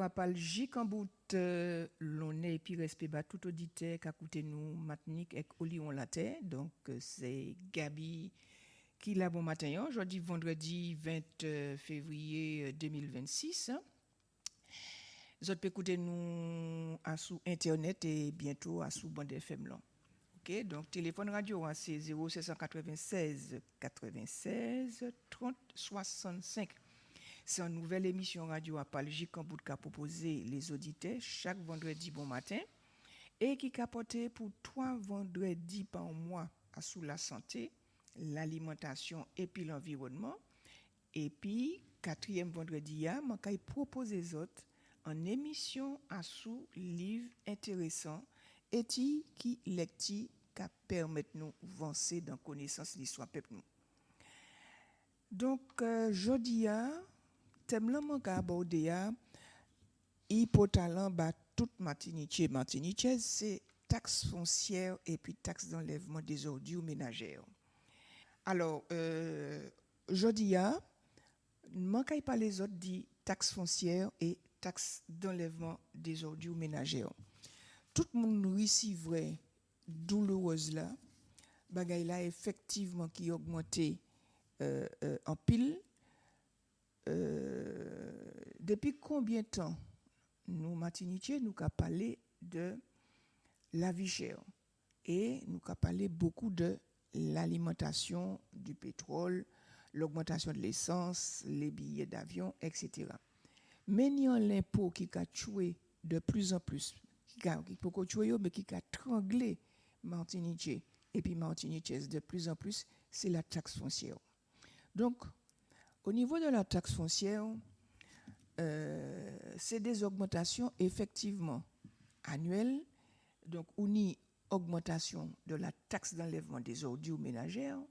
à parler J-Cambout, l'on est puis respect bas tout auditeur qui a coûté nous matinique avec Olion Latte. Donc, c'est Gabi qui l'a bon matin. Aujourd'hui, vendredi 20 février 2026. Vous pouvez écouter nous à sous Internet et bientôt à sous bande FM. Là. OK, donc téléphone radio, c'est 0796 96 30 65. C'est une nouvelle émission radio à Palji Cambout qu'a proposé les auditeurs chaque vendredi bon matin et qui capote pour 3 vendredis par mois à sous la santé, l'alimentation et puis l'environnement. Et puis, 4e vendredi, je propose les autres en émission à sous livre intéressant et qui lecti qui permettent nous avancer dans connaissance de l'histoire peuple nous. Donc, jeudi, thème là mon ka abordé hypotalent ba toute Martinique c'est taxe foncière et puis taxe d'enlèvement des ordures ménagères. Alors jeudi manquait pas les autres dit taxe foncière et taxe d'enlèvement des ordures ménagères. Tout le monde recevrait douloureuse là bagay là effectivement qui augmenté en pile. Depuis combien de temps nous Martiniquais nous avons parlé de la vie chère et nous avons parlé beaucoup de l'alimentation, du pétrole, l'augmentation de l'essence, les billets d'avion, etc. Mais il y a l'impôt qui a tué de plus en plus, qui a tué mais qui a tranglé Martiniquais et puis Martiniquais de plus en plus, c'est la taxe foncière. Donc au niveau de la taxe foncière, c'est des augmentations effectivement annuelles. Donc, on y augmentation de la taxe d'enlèvement des ordures ménagères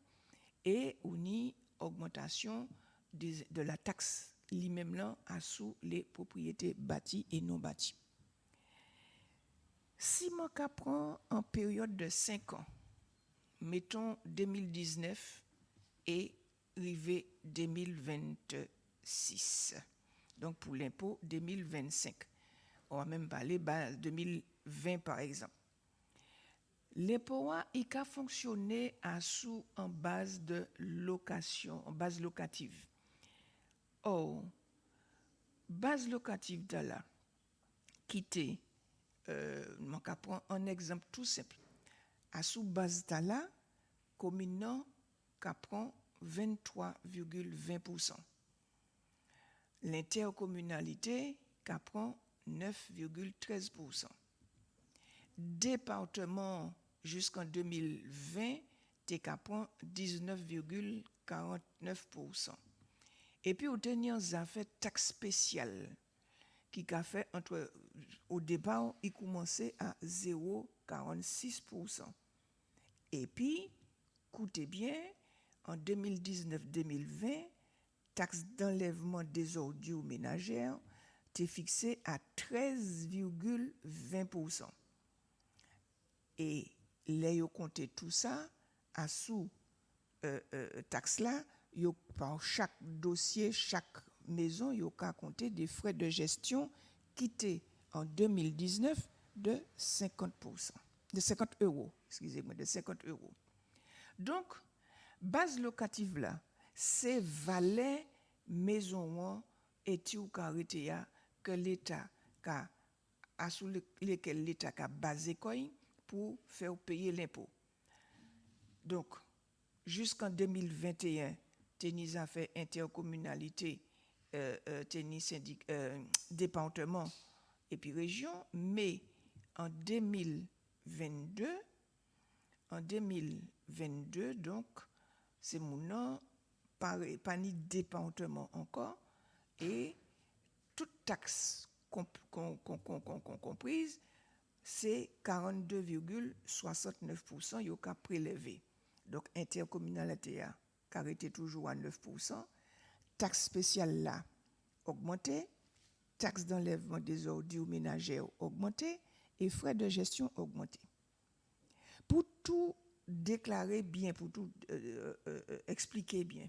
et on y augmentation de la taxe lui-même là à sous les propriétés bâties et non bâties. Si mon cas prend en période de 5 ans, mettons 2019 et rivé 2026. Donc pour l'impôt 2025. On va même parler 2020 par exemple. L'impôt il a fonctionné en base de location, en base locative. Or, base locative de là, quitter, on va prendre un exemple tout simple. À sous base de là, commune prend 23,20%. L'intercommunalité prend 9,13%. Département jusqu'en 2020, prend 19,49%. Et puis, au dernier affaires taxe spéciale qui a fait au départ, il commençait à 0,46%. Et puis, écoutez bien, en 2019-2020, taxe d'enlèvement des ordures ménagères était fixée à 13,20%. Et là, ils ont compté tout ça à sous taxe là, par chaque dossier, chaque maison, ils ont compté des frais de gestion qui étaient en 2019 de 50%, de 50 euros, excusez-moi, de 50 euros. Donc, base locative là, c'est valet maison et tout carité que l'État a sous lesquels l'État a basé pour faire payer l'impôt. Donc jusqu'en 2021, tennis a fait intercommunalité, tennis département et puis région, mais en 2022 donc c'est mon nom pas ni département encore et toute taxe comprise c'est 42,69% yo ka prélevé. Donc intercommunalité a arrêté toujours à 9%, taxe spéciale là augmenté, taxe d'enlèvement des ordures ménagères augmenté et frais de gestion augmenté. Pour tout déclarer bien, pour tout expliquer bien,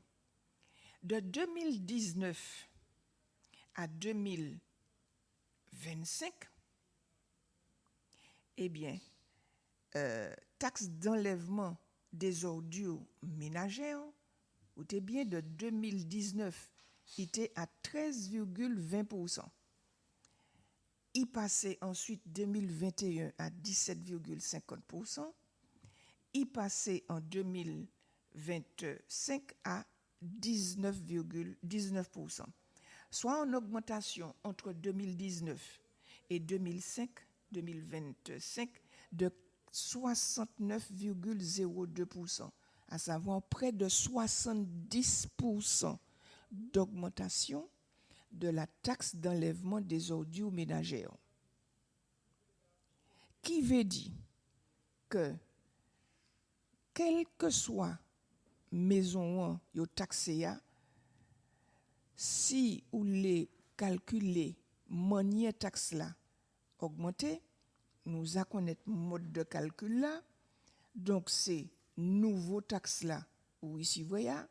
de 2019 à 2025, 2025, eh bien, taxe d'enlèvement des ordures ménagères, ou t'es bien de 2019, il était à 13,20%. Il passait ensuite 2021 à 17,50%. Il passait en 2025 à 19,19%. Soit en augmentation entre 2019 et 2025 de 69,02%, à savoir près de 70% d'augmentation de la taxe d'enlèvement des ordures ménagères. Qui veut dire que, quelle que soit maison yo taxé, si ou les calculer manière taxe là augmenter, nous a connaître mode de calcul là. Donc c'est nouveau taxe là ou ici voya,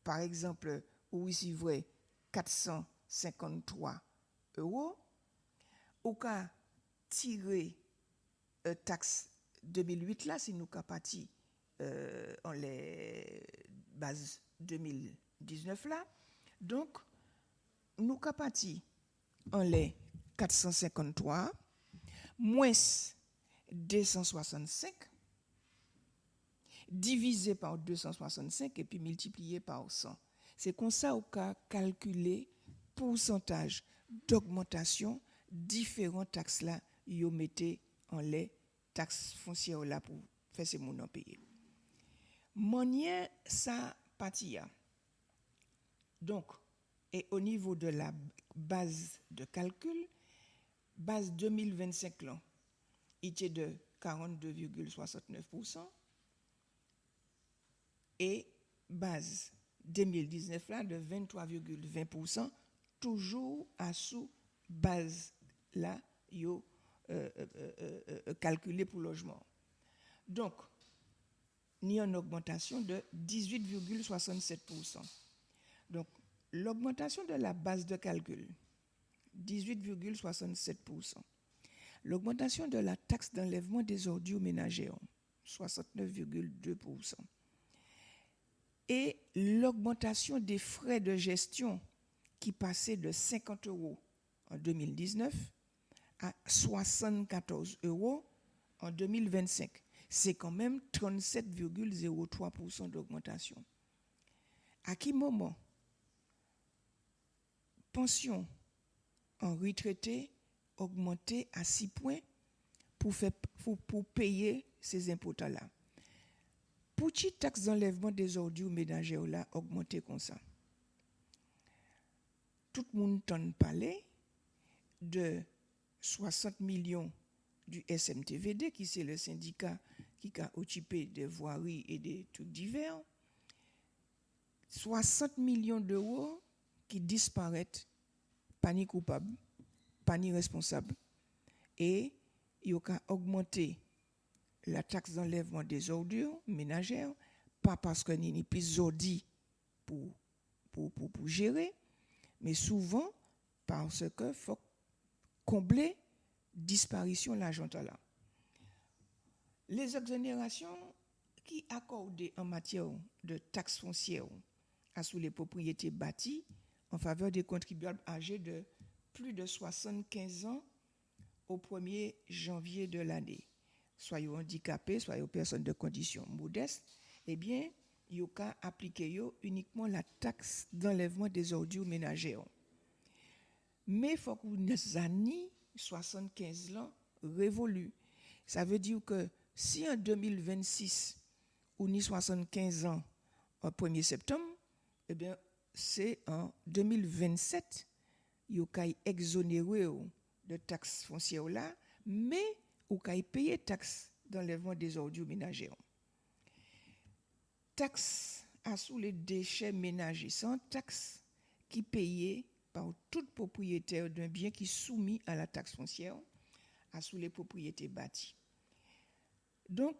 par exemple ou ici vrai 453 €, ou ka tirer taxe 2008 là si nous ka parti en les bases 2019 là. Donc nous ka parti en les 453 moins 265 divisé par 265 et puis multiplié par 100. C'est comme ça qu'on a calculé pourcentage d'augmentation différents taxes là yo mettez en les taxes foncières là pour faire ces moun payer. Manière ça patia. Donc et au niveau de la base de calcul, base 2025 là, il était de 42,69% et base 2019 là de 23,20%, toujours à sous base là yo calculé pour logement. Donc ni une augmentation de 18,67%. Donc l'augmentation de la base de calcul 18,67%. L'augmentation de la taxe d'enlèvement des ordures ménagères 69,2%. Et l'augmentation des frais de gestion qui passait de 50 € en 2019 à 74 € en 2025. C'est quand même 37,03% d'augmentation. À quel moment pension en retraité augmenté à 6 points pour payer ces impôts-là. Pour qui taxe d'enlèvement des ordures ménagères là augmenté comme ça? Tout le monde entend parler de 60 millions du SMTVD, qui c'est le syndicat qui a occupé des voiries et des trucs divers. 60 millions d'euros qui disparaissent, pas ni coupable, pas ni responsable. Et il a augmenté la taxe d'enlèvement des ordures ménagères, pas parce qu'il n'y a plus d'ordi pour gérer, mais souvent parce qu'il faut combler disparition de l'argent là. Les exonérations qui accordées en matière de taxes foncières à sous les propriétés bâties en faveur des contribuables âgés de plus de 75 ans au 1er janvier de l'année, soit handicapés, soit personnes de conditions modestes, eh bien, il y a appliqué uniquement la taxe d'enlèvement des ordures ménagères. Mais il faut que les années 75 ans révolue. Ça veut dire que si en 2026, ou ni 75 ans au 1er septembre, eh bien, c'est en 2027, il y a exonéré de taxes foncières là, mais il y a payé taxes d'enlèvement des ordures ménagères. Taxe à sous les déchets ménagers, sans taxe qui payée par tout propriétaire d'un bien qui est soumis à la taxe foncière à sous les propriétés bâties. Donc,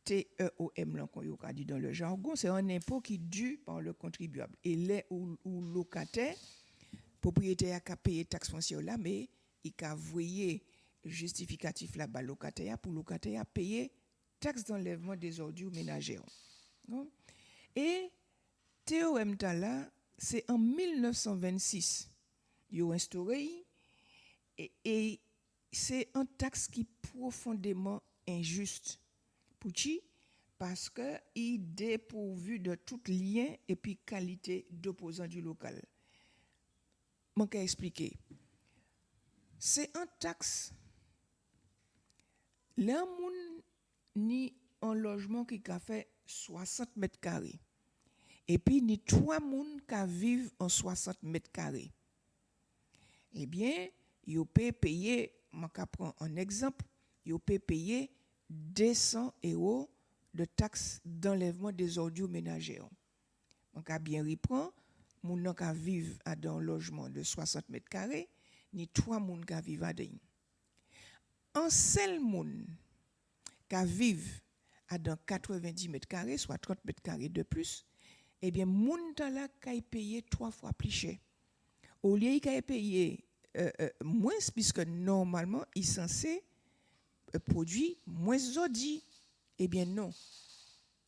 TEOM, là, qu'on a dit dans le jargon, c'est un impôt qui est dû par le contribuable. Et les ou locataire, propriétaire a payé taxe foncière là, mais il a voyé justificatif là-bas locataire pour locataire payer taxe d'enlèvement des ordures ménagères. Et TOM là, c'est en 1926 ils ont instauré et c'est une taxe qui est profondément injuste. Pour qui? Parce qu'il est dépourvu de tout lien et puis qualité d'opposant du local. Je vais expliquer. C'est une taxe. L'un ni un logement qui a fait 60 mètres carrés. Et puis, ni 3 personnes qui vivent en 60 mètres carrés. Eh bien, ils peuvent payer, je vais prendre un exemple, ils peuvent payer 200 € de taxe d'enlèvement des ordures ménagères. On a bien reprendre, moun qui vivent dans un logement de 60 mètres carrés, ni 3 personnes qui vivent dedans. Un seul moun qui vivent dans 90 mètres carrés, soit 30 mètres carrés de plus, eh bien, moun là qui paye 3 fois plus cher. Au lieu de payer moins, puisque normalement, il est censé produire moins d'ordures. Eh bien, non.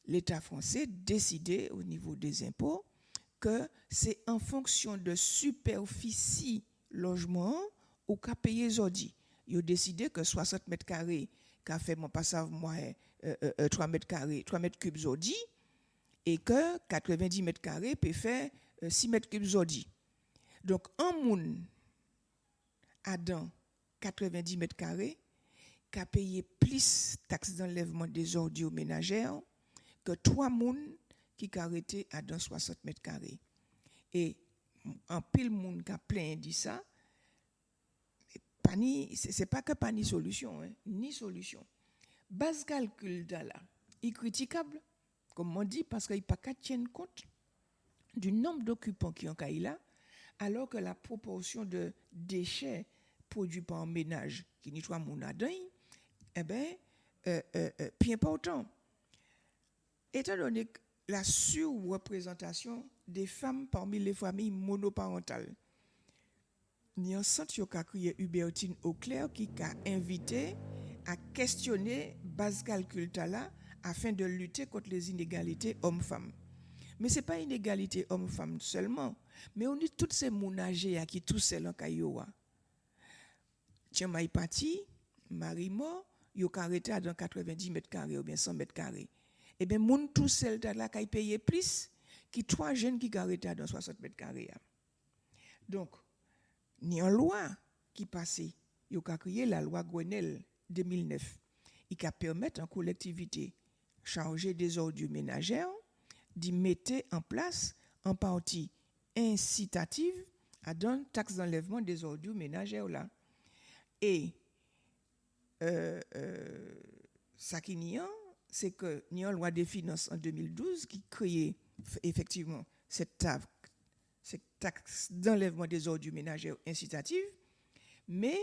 L'État français décidait au niveau des impôts que c'est en fonction de superficie logement ou qu'a payé les ordures. Ils ont décidé que 60 mètres carrés, qu'a fait mon passage, moi, 3 mètres carrés, 3 mètres cubes ordures, et que 90 mètres carrés peut faire 6 mètres cubes ordures. Donc, un moun a dans 90 mètres carrés qui a payé plus taxe d'enlèvement des ordures ménagères que 3 moun qui ont arrêté à dans 60 mètres carrés. Et en pile moun qui a plein dit ça, c'est pas que pas ni solution, ni solution. Base calcul là, il est critiquable, comme on dit, parce qu'il n'y a pas qu'à tenir compte du nombre d'occupants qui ont là, alors que la proportion de déchets produits par un ménage qui n'y soit mon adin, eh bien, bien pas autant. Étant donné que la surreprésentation des femmes parmi les familles monoparentales, il y a un centre qui a créé Hubertine Auclair qui a invité à questionner base calcul là afin de lutter contre les inégalités hommes-femmes. Mais ce n'est pas inégalité homme-femme seulement, mais on dit toutes ces mounagers qui tous seuls en Kayowa. Tchamaï Pati, Marimo, yo arrêté dans 90 mètres carrés ou bien 100 mètres carrés. Eh bien, moun tout seul là qui paye plus que 3 jeunes qui arrêté dans 60 mètres carrés. Donc, il y a une loi qui passait, yo a créé la loi Grenelle 2009, qui a permis en collectivité chargée des ordures ménagères d'y mettre en place en partie incitative à donner taxe d'enlèvement des ordures ménagères là. Et ça qui n'y a, c'est que il y a une loi des finances en 2012 qui crée effectivement cette taxe d'enlèvement des ordures ménagères incitative, mais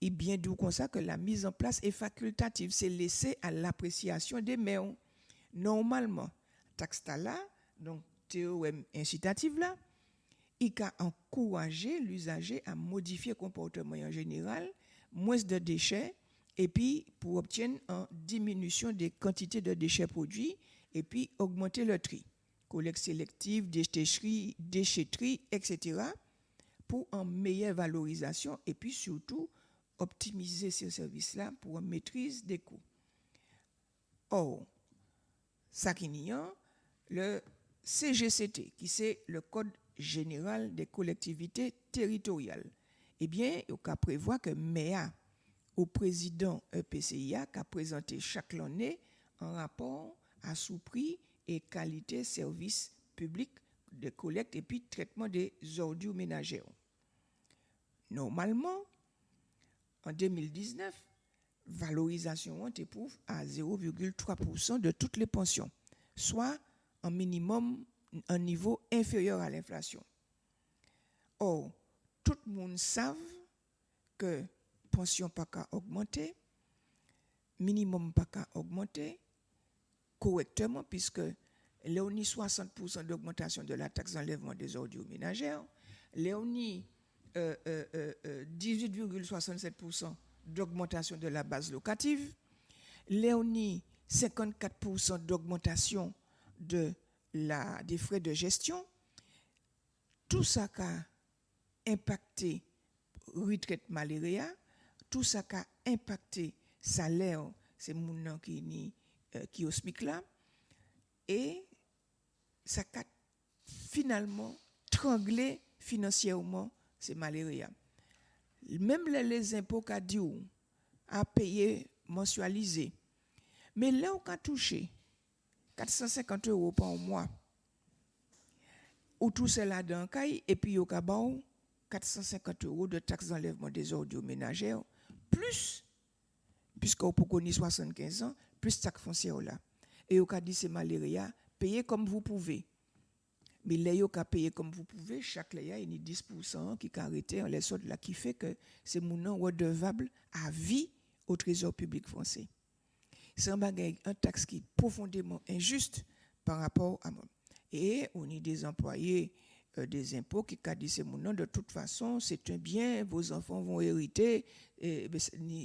il est bien d'où comme ça que la mise en place est facultative, c'est laissé à l'appréciation des maires. Normalement, taxe là, donc TOM incitative là, il a encouragé l'usager à modifier le comportement en général, moins de déchets, et puis pour obtenir une diminution des quantités de déchets produits, et puis augmenter le tri, collecte sélective, déchetterie, etc., pour une meilleure valorisation, et puis surtout optimiser ces services-là pour une maîtrise des coûts. Or, ça qui n'y a, le CGCT, qui c'est le Code général des collectivités territoriales, eh bien, il prévoit que MEA, au président EPCIA, qui a présenté chaque année un rapport à sous-prix et qualité service public de collecte et puis traitement des ordures ménagères. Normalement, en 2019, valorisation éprouve à 0,3% de toutes les pensions, soit un minimum, un niveau inférieur à l'inflation. Or, tout le monde sait que pension pas qu'à augmenter, minimum pas qu'à augmenter correctement, puisque là on y 60% d'augmentation de la taxe d'enlèvement des ordures ménagères, là on y 18,67% d'augmentation de la base locative. Léonie, 54% d'augmentation des frais de gestion. Tout ça a impacté retraite malaria, tout ça a impacté salaire, c'est mon qui au SMIC là, et ça a finalement tranglé financièrement c'est malaria. Même les impôts qu'a dit à payer mensualisé, mais là on a touché 450 € par mois, ou tout cela dans caille et puis au cabao 450 € de taxes d'enlèvement des ordures ménagères, plus, puisqu'on peut connaître 75 ans, plus taxes foncières là. Et au cas dit c'est malaria, payez comme vous pouvez. Mais là, vous payez comme vous pouvez, chaque là, il y a 10% qui arrêté en les sortes là, qui fait que c'est mon nom redevable à vie au Trésor public français. C'est un taxe qui est profondément injuste par rapport à moi. Et on a des employés des impôts qui disent c'est mon nom, de toute façon, c'est un bien, vos enfants vont hériter, et,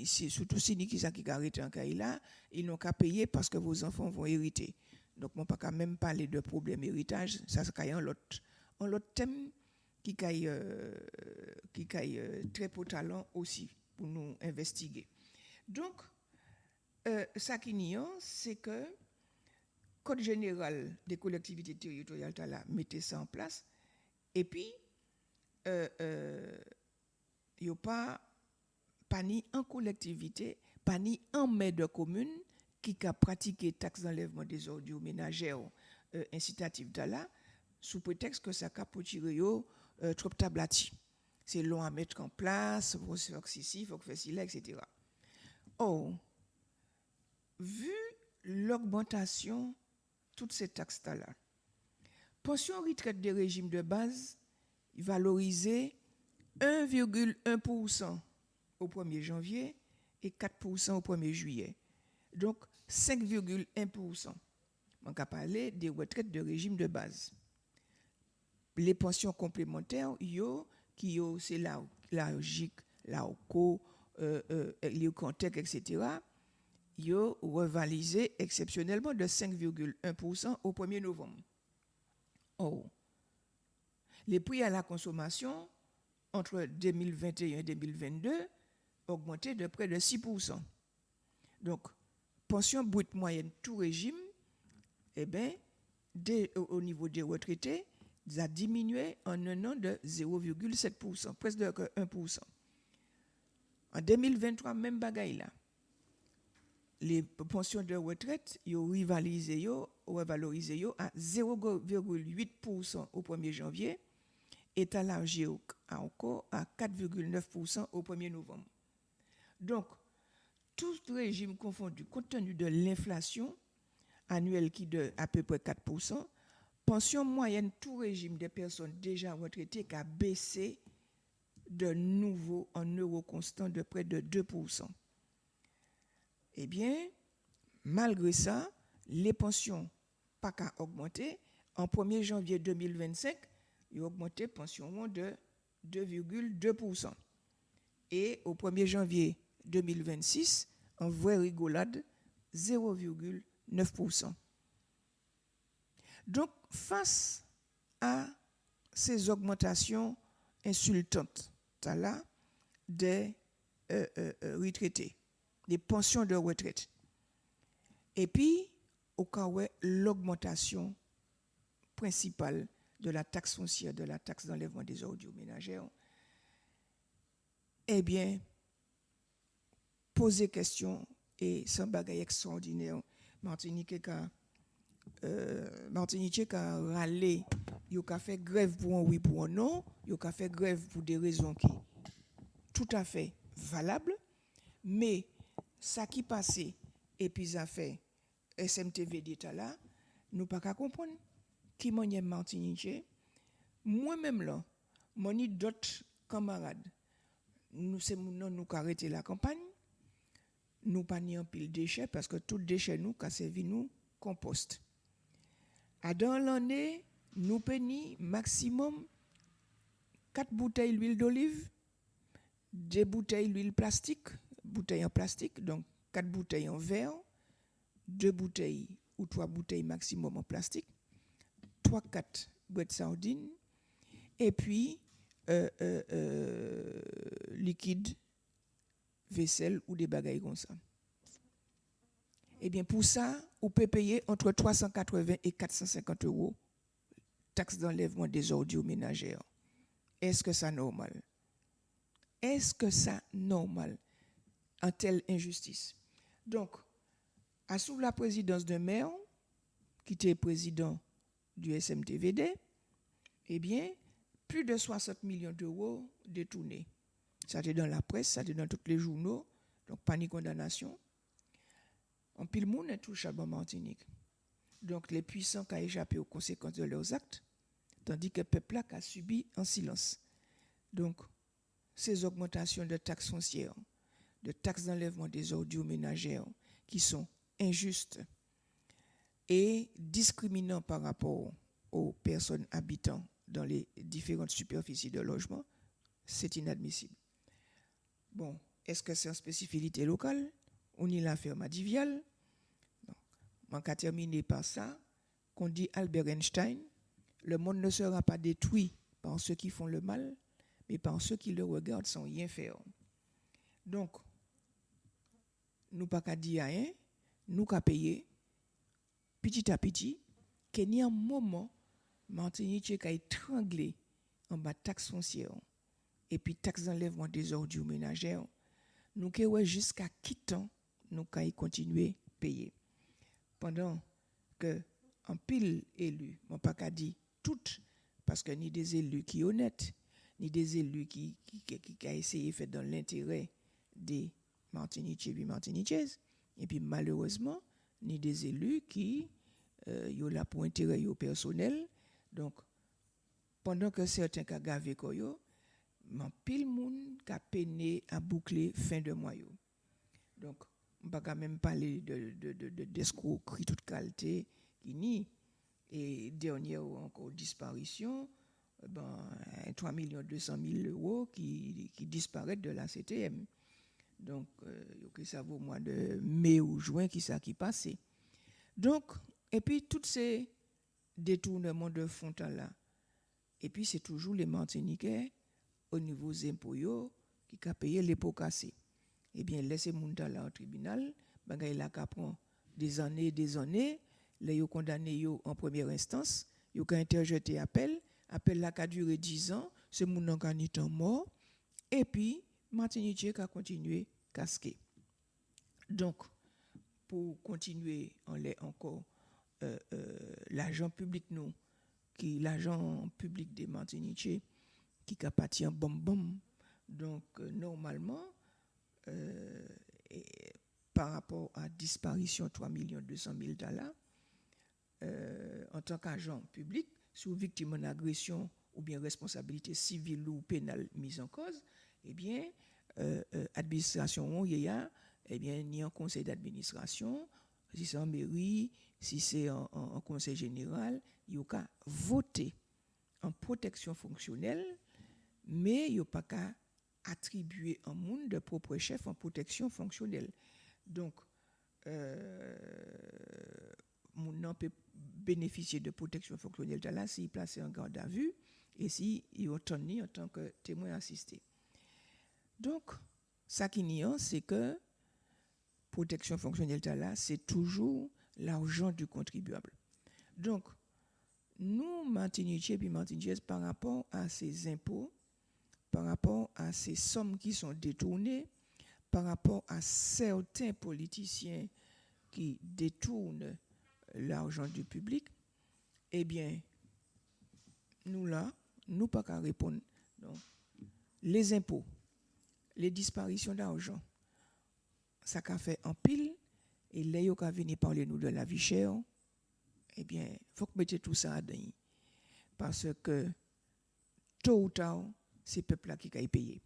surtout si qui arrête en cas là, ils n'ont qu'à payer parce que vos enfants vont hériter. Donc, on ne peut quand même parler de problème héritage, ça c'est un autre thème qui est très potalant aussi pour nous investiguer. Donc, ça qui n'y a, c'est que Code général des collectivités territoriales là, mettez ça en place, et puis, il n'y a pas ni en collectivité, pas ni en maire de commune qui a pratiqué taxe d'enlèvement des ordures ménagères incitatives là, sous prétexte que ça a pour tirer trop tablati. C'est long à mettre en place, il faut faire ceci, il faut faire cela, etc. Or, vu l'augmentation toutes ces taxes-là, pension retraite des régimes de base valorisée 1,1% au 1er janvier et 4% au 1er juillet. Donc, 5,1%. On va parler des retraites de régime de base. Les pensions complémentaires, c'est la logique, la OCO, les contextes, etc., yo revalisé exceptionnellement de 5,1% au 1er novembre. Oh. Les prix à la consommation entre 2021 et 2022 augmenté de près de 6%. Donc, pension brute moyenne tout régime, eh bien, au niveau des retraités, ça a diminué en un an de 0,7%, presque de 1%. En 2023, même bagaille là. Les pensions de retraite, ils ont revalorisé à 0,8% au 1er janvier et élargi encore à 4,9% au 1er novembre. Donc, tout régime confondu, compte tenu de l'inflation annuelle qui est de à peu près 4%, pension moyenne tout régime des personnes déjà retraitées qui a baissé de nouveau en euros constants de près de 2%. Eh bien, malgré ça, les pensions pas qu'à augmenter. En 1er janvier 2025, ils ont augmenté pension de 2,2%. Et au 1er janvier 2026, en vraie rigolade, 0,9%. Donc, face à ces augmentations insultantes là, des retraités, des pensions de retraite. Et puis, au cas où l'augmentation principale de la taxe foncière, de la taxe d'enlèvement des ordures ménagères, eh bien, poser question et sans bagaille extraordinaire, Martinique a râlé, il a fait grève pour un oui, pour un non, il a fait grève pour des raisons qui tout à fait valables, mais ça qui passait et puis ça fait SMTV d'État là, nous pas qu'à comprendre qui m'en est Martinique. Moi-même là, mon d'autres camarades, nous c'est nous arrêter la campagne, nous pas ni en pile déchets parce que tout déchet nous qu'a servi nous compost. À dans l'année, nous payons maximum 4 bouteilles d'huile d'olive, 2 bouteilles d'huile plastique, bouteilles en plastique, donc 4 bouteilles en verre, 2 bouteilles ou 3 bouteilles maximum en plastique, 3-4 boîtes de sardines, et puis liquide, vaisselle ou des bagailles comme ça. Eh bien, pour ça, vous pouvez payer entre 380 et 450 euros taxe d'enlèvement des ordures ménagères. Est-ce que ça normal? Est-ce que ça normal en telle injustice? Donc, sous la présidence de maire, qui était président du SMTVD, eh bien, plus de 60 millions d'euros détournés. Ça était dans la presse, ça était dans tous les journaux, donc pas ni condamnation. En pile monde est touchable en Martinique. Donc les puissants qui ont échappé aux conséquences de leurs actes, tandis que le peuple a subi en silence. Donc, ces augmentations de taxes foncières, de taxes d'enlèvement des ordures ménagères, qui sont injustes et discriminantes par rapport aux personnes habitant dans les différentes superficies de logement, c'est inadmissible. Bon, est-ce que c'est une spécificité locale? On y l'affaire Madivial. On va terminer par ça, qu'on dit Albert Einstein, le monde ne sera pas détruit par ceux qui font le mal, mais par ceux qui le regardent sans rien faire. Donc, nous pas qu'à dire rien, nous qu'à payer, petit à petit, qu'il y a un moment, Martinique a étranglé en bas de taxes foncières et puis taxes d'enlèvement des ordures ménagères, nous qu'à jusqu'à qui temps, nous qu'à y continuer à payer. Pendant que en pile élus, on pas qu'à dire toutes, parce que ni des élus qui honnêtes, ni des élus qui a essayé de faire dans l'intérêt des Martiniquais et Martiniquaises, et puis malheureusement, ni des élus qui ont là pour intérêt personnel. Donc, pendant que certains qui ont gavé koyo, man pile moun qui a peiné à boucler fin de mois. Donc, on ne peut quand même parler d'escroquerie toute qualité qui nie. Et dernière encore disparition, 3 200 000 euros qui disparaissent de la CTM. Donc, ça vaut au mois de mai ou juin qui passait. Donc, et puis, tous ces détournements de fonds là, et puis c'est toujours les Martiniquais au niveau des impôts qui ont payé les pots cassés. Eh bien, laissez moun là au tribunal, bagay la ka prend des années, les yo condamné yo en première instance, yo ka interjeté appel la ka duré 10 ans, ce moun nan ka ni temps mort, et puis Martinique a continué casquer. Donc, pour continuer, on l'est encore l'agent public nous, l'agent public des Martiniquais qui a parti en bom. Donc, normalement, par rapport à disparition 3 200 000 $, en tant qu'agent public, sous victime d'agression ou bien responsabilité civile ou pénale mise en cause, eh bien, administration, il y a, eh bien, ni en conseil d'administration, si c'est en mairie, si c'est en conseil général, il y a voter en protection fonctionnelle, mais il n'y a pas qu'à attribuer un monde de propre chef en protection fonctionnelle. Donc, mon peut bénéficier de protection fonctionnelle là s'il est placé en garde à vue et s'il est retenu en tant que témoin assisté. Donc, ça qui n'y a, c'est que protection fonctionnelle là, c'est toujours l'argent du contribuable. Donc, nous, Martiniquais et Martiniquaises, par rapport à ces impôts, par rapport à ces sommes qui sont détournées, par rapport à certains politiciens qui détournent l'argent du public, eh bien, nous là, nous pas qu'à répondre. Non. Les impôts, les disparitions d'argent, ça qu'a fait en pile, et là, il a venu parler nous de la vie chère, eh bien, il faut que mettez tout ça à dedans. Parce que, tôt ou tard, c'est le peuple qui a payé.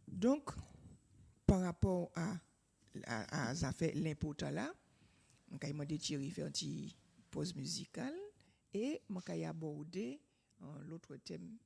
Donc, par rapport à l'impôt là, je vais demander Thierry faire une petite pause musicale et je vais aborder l'autre thème.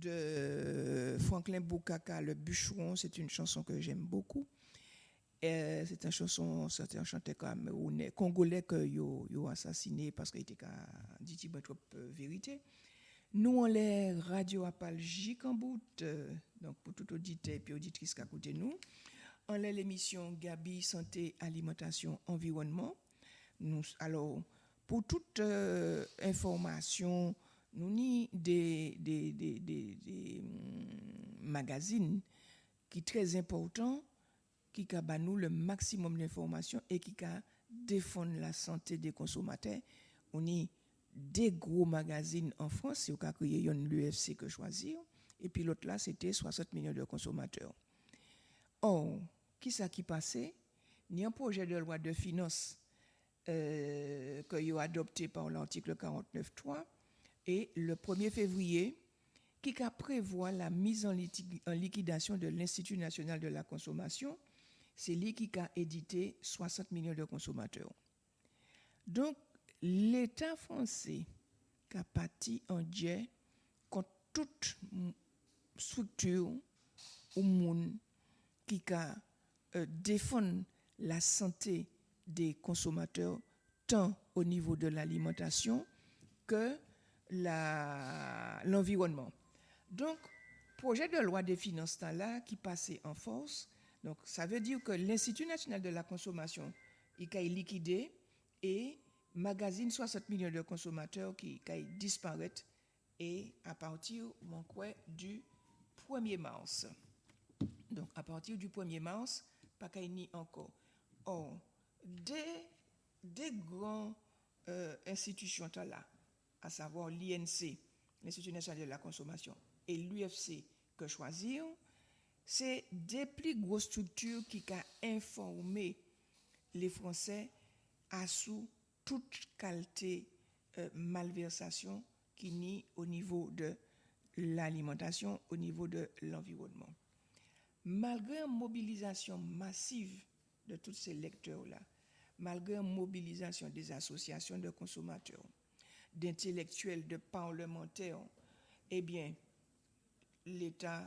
de Franklin Boukaka, Le Bûcheron. C'est une chanson que j'aime beaucoup. C'est une chanson, c'est un chanteur camerounais, congolais que yo assassiné parce qu'il était dit trop vérité. Nous, on les radio apalgiques en bout, donc pour tout auditeur et puis auditrice qui a écouté nous. On a l'émission Gabi Santé, Alimentation, Environnement. Alors, pour toute information, nous avons des magazines qui sont très importants, qui nous le maximum d'informations et qui défendent la santé des consommateurs. On a des gros magazines en France, c'est au cas qu'il y a l'UFC que choisir, et puis l'autre là, c'était 60 millions de consommateurs. Or, qui ça qui passait? Il y a un projet de loi de finances que y a adopté par l'article 49.3 et le 1er février qui prévoit la mise en liquidation de l'Institut national de la consommation, c'est lui qui a édité 60 millions de consommateurs. Donc, l'État français a parti en jet contre toute structure ou monde qui défend la santé des consommateurs tant au niveau de l'alimentation que l'environnement. Donc, projet de loi des finances là qui passait en force, donc ça veut dire que l'Institut national de la consommation il a liquidé et magazine 60 millions de consommateurs qui disparaissent et à partir du 1er mars. Donc, à partir du 1er mars, pas qu'il n'y encore. Or, des grandes institutions là, à savoir l'INC, l'Institut national de la consommation, et l'UFC que choisir, c'est des plus grosses structures qui ont informé les Français à sous toute qualité malversation qui nie au niveau de l'alimentation, au niveau de l'environnement. Malgré une mobilisation massive de tous ces lecteurs-là, malgré une mobilisation des associations de consommateurs, d'intellectuels, de parlementaires, eh bien, l'État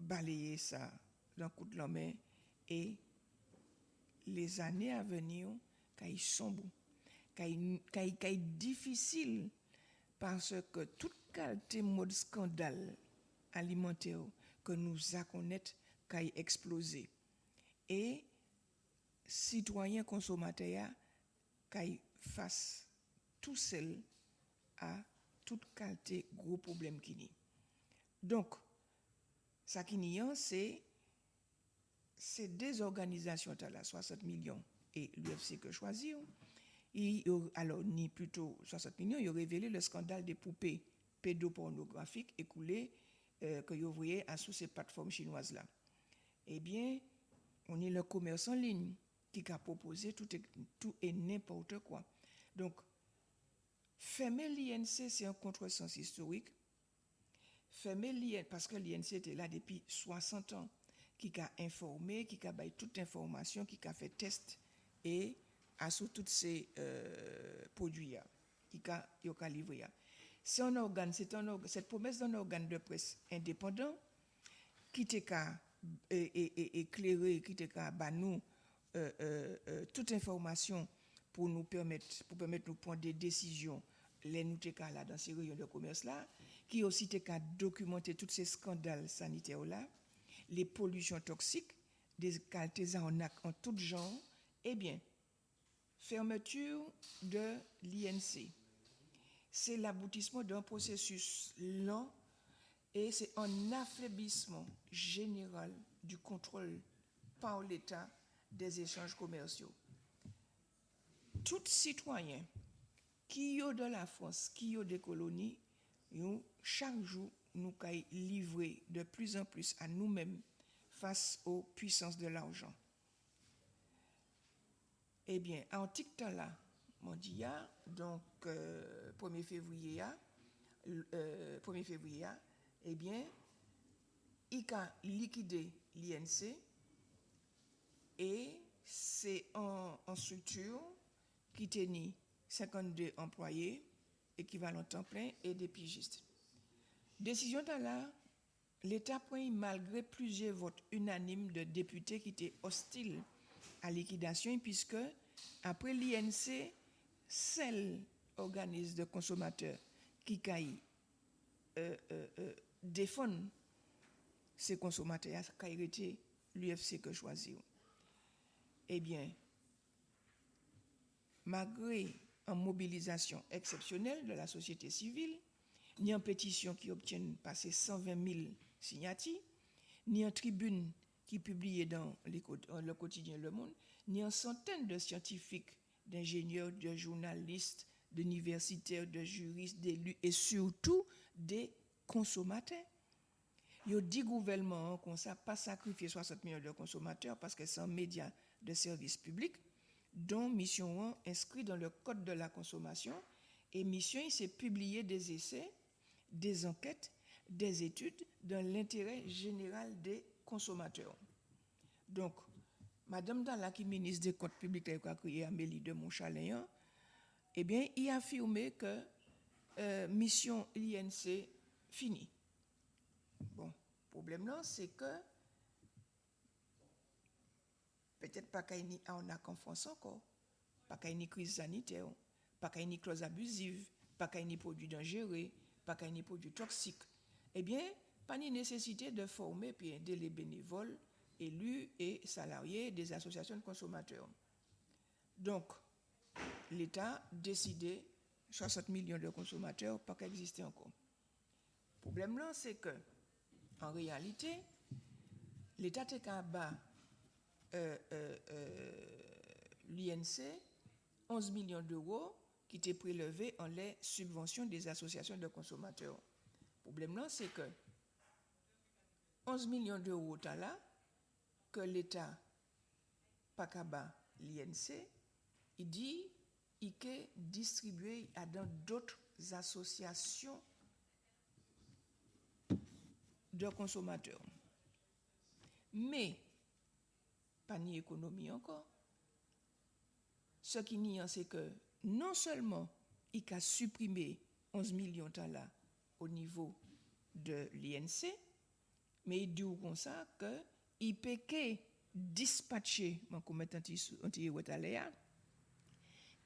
balayait ça d'un coup de la main et les années à venir, quand sont difficiles parce que toute qualité mode scandale alimentaire que nous connaissons a explosé et citoyens consommateurs qui face tout seul à toute qualité gros problème qui n'y. Donc ça qui n'y a c'est des organisations là 60 millions et l'UFC que choisir alors ni plutôt 60 millions ils ont révélé le scandale des poupées pédopornographiques écoulées que vous voyez à sous ces plateformes chinoises là. Eh bien, on est le commerce en ligne qui a proposé tout et n'importe quoi. Donc, fermer l'INC, c'est un contresens historique. Fermer l'INC, parce que l'INC était là depuis 60 ans, qui a informé, qui a baillé toute information, qui a fait test et a sous tous ces produits-là, qui a livré. C'est un organe, cette promesse d'un organe de presse indépendant qui t'a éclairé, qui t'a nous toute information pour nous permettre de prendre des décisions, les nous là dans ces réunions de commerce là, qui aussi t'a documenter tous ces scandales sanitaires là, les pollutions toxiques, des qualités en tout genre, eh bien, fermeture de l'INC. C'est l'aboutissement d'un processus lent et c'est un affaiblissement général du contrôle par l'État des échanges commerciaux. Tout citoyen qui est dans la France, qui est des colonies, chaque jour, nous livrer de plus en plus à nous-mêmes face aux puissances de l'argent. Eh bien, en TikTok là, mondial, donc 1er février, eh bien, il a liquidé l'INC et c'est en structure qui tenait 52 employés, équivalent temps plein et des pigistes. Décision là, l'État prend malgré plusieurs votes unanimes de députés qui étaient hostiles à liquidation, puisque après l'INC, seul organisme de consommateurs qui défendent ces consommateurs, qui a été l'UFC que choisir. Eh bien, malgré une mobilisation exceptionnelle de la société civile, ni en pétition qui obtiennent passer 120 000 signatures, ni en tribune qui publiait dans le quotidien Le Monde, ni en centaines de scientifiques, d'ingénieurs, de journalistes, d'universitaires, de juristes, d'élus et surtout des consommateurs. Il y a 10 gouvernements qui n'ont pas sacrifié 60 millions de consommateurs parce que c'est un média de service public dont mission 1 inscrit dans le code de la consommation. Et mission, c'est publier des essais, des enquêtes, des études dans l'intérêt général des consommateurs. Donc, Madame Dalla, qui est ministre des Comptes publics, qui a créé Amélie de Montchalin, eh bien, il a affirmé que mission l'INC finie. Bon, le problème là, c'est que peut-être pas qu'il y a en France encore, pas qu'il y ait crise sanitaire, pas qu'il y ait clause abusive, pas qu'il y ait produits dangereux, pas qu'il y ait produits toxiques. Eh bien, pas de nécessité de former puis aider les bénévoles, élus et salariés des associations de consommateurs. Donc, l'État a décidé 60 millions de consommateurs pas qu'exister encore. Le problème là, c'est que, en réalité, l'État est qu'à bas l'INC 11 millions d'euros qui étaient prélevés en les subventions des associations de consommateurs. Le problème là, c'est que 11 millions d'euros là que l'État pas qu'à bas l'INC, il dit il peut distribuer à dans d'autres associations de consommateurs. Mais, pas ni économie encore. Ce qui nie, c'est que non seulement il a supprimé 11 millions de dollars au niveau de l'INC, mais il dit comme ça qu'il peut dispatcher,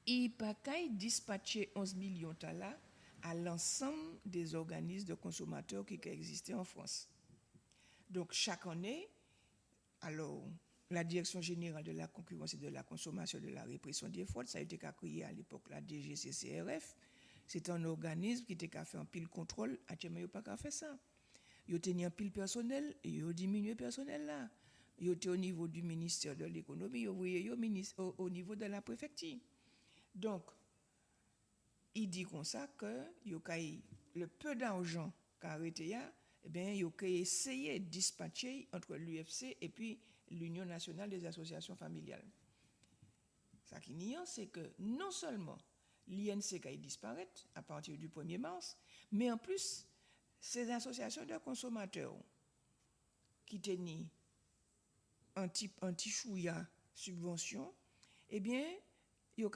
il peut dispatcher 11 millions de dollars à l'ensemble des organismes de consommateurs qui existent en France. Donc, chaque année, alors, la Direction générale de la concurrence et de la consommation de la répression des fraudes, ça a été créé à l'époque la DGCCRF. C'est un organisme qui était qu'à faire un pile contrôle. Actuellement, il n'y a pas qu'à faire ça. Il y a tenu un pile personnel et il y a diminué le personnel là. Il y a au niveau du ministère de l'économie, il y a au niveau de la préfecture. Donc, il dit comme ça que le peu d'argent qu'a arrêté, eh bien, il a essayé de dispatcher entre l'UFC et puis l'Union nationale des associations familiales. Ce qui nie, c'est que non seulement l'INC a disparu à partir du 1er mars, mais en plus, ces associations de consommateurs qui tenaient anti-chouïa subvention, eh bien, il y a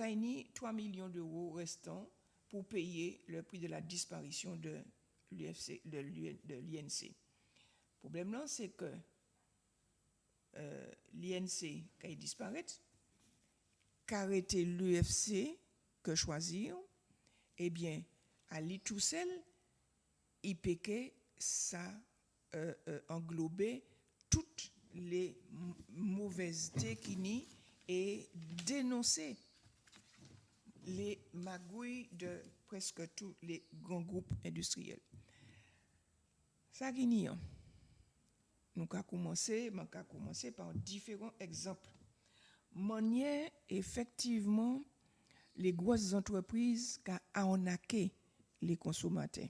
3 millions d'euros restants pour payer le prix de la disparition de l'UFC, de l'INC. Le problème là, c'est que l'INC, quand il disparaît, qu'arrêter l'UFC, que choisir, eh bien, à lui tout seul, il peut que ça englober toutes les mauvaisetés qui nient et dénoncer les magouilles de presque tous les grands groupes industriels. Ça qui nie, nous avons commencé par différents exemples. Manière, effectivement, les grosses entreprises qui ont arnaqué les consommateurs.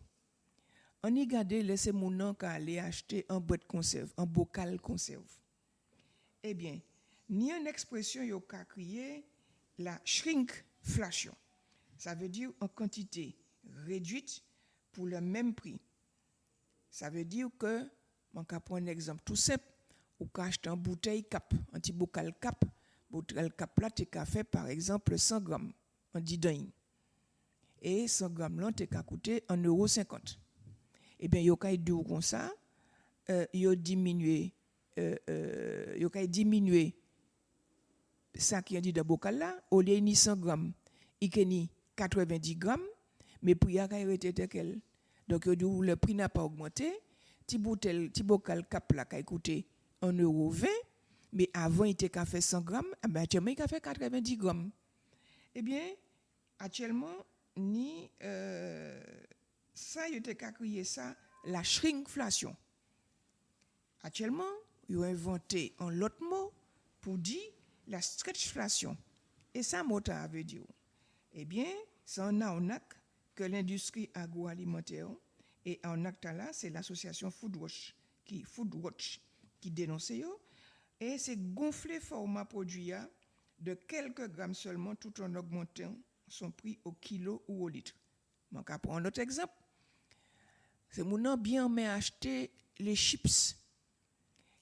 On y garde laisser mon nom qu'à aller acheter un boîte de conserve, un bocal de conserve. Eh bien, ni une expression yo qu'a créé la shrinkflation. Ça veut dire en quantité réduite pour le même prix. Ça veut dire que, on va prendre un exemple tout simple, ou qu'à acheter une bouteille cap, un petit bocal cap, bouteille cap là, tu as fait par exemple 100 grammes, on dit d'un. Et 100 grammes là, tu as coûté 1,50 €. eh bien, yo kay dou comme ça, yo diminuer ça qui a dit de bocal là, au lieu ni 100 grammes, il ni 90 grammes, mais pour y a été tel. Donc le prix n'a pas augmenté, petit bocal cap là qui coûté 1,20 €, mais avant il était qu'à faire 100 grammes, actuellement il a fait 90 grammes. Eh bien, actuellement ni ça il était qu'à crier ça la shrinkflation. Actuellement, ils ont inventé un autre mot pour dire la stretchflation. Et ça, mot ça veut dire. Eh bien, c'est un arnaque que l'industrie agroalimentaire et en acte là, c'est l'association Foodwatch qui dénonce yo, et c'est gonfler format produit de quelques grammes seulement tout en augmentant son prix au kilo ou au litre. Donc, pour un autre exemple, c'est mon bien mais acheter les chips.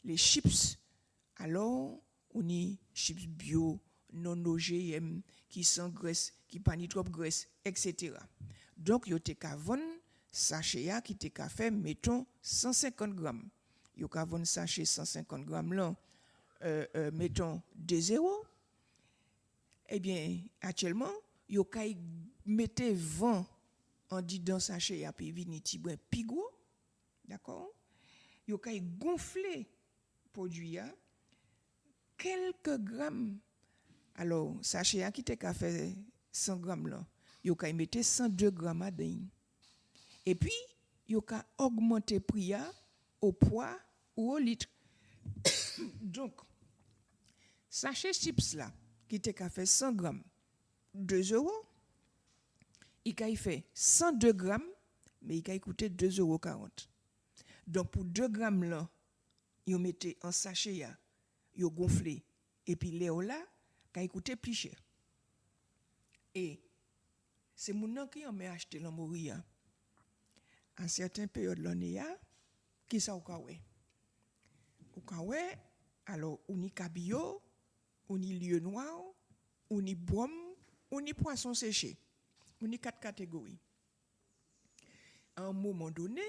Les chips, alors, on y chips bio, non OGM, qui sans graisse, qui pas ni trop graisse, etc. Donc, yo te ka vendre sachet qui te ka fait, mettons, 150 grammes. Yo ka vendre sachet 150 grammes là, mettons, 2 €. Eh bien, actuellement, yo ka mette 20 en dit dans sachet à puis vini ti brin pigo, d'accord? Yo ka gonfler produit quelques grammes. Alors, sachet qui te ka fait 100 grammes là, yo ka mette 102 grammes à dedans. Et puis, yo ka augmenter prix au poids ou au litre. Donc, sachet chips là, qui te ka fait 100 grammes, 2 €, il ka fait 102 grammes, mais il ka coûté 2,40 €. Donc, pour 2 grammes là, yo mettez en sachet yo gonflé et puis léo là ka coûté plus cher. Et c'est mon nom qui en m'a acheté l'amori en certaines périodes l'année qui ça ou ka alors on y cabillaud, on y lieu noir, on y boum, on y poisson séché. On y 4 catégories. À un moment donné,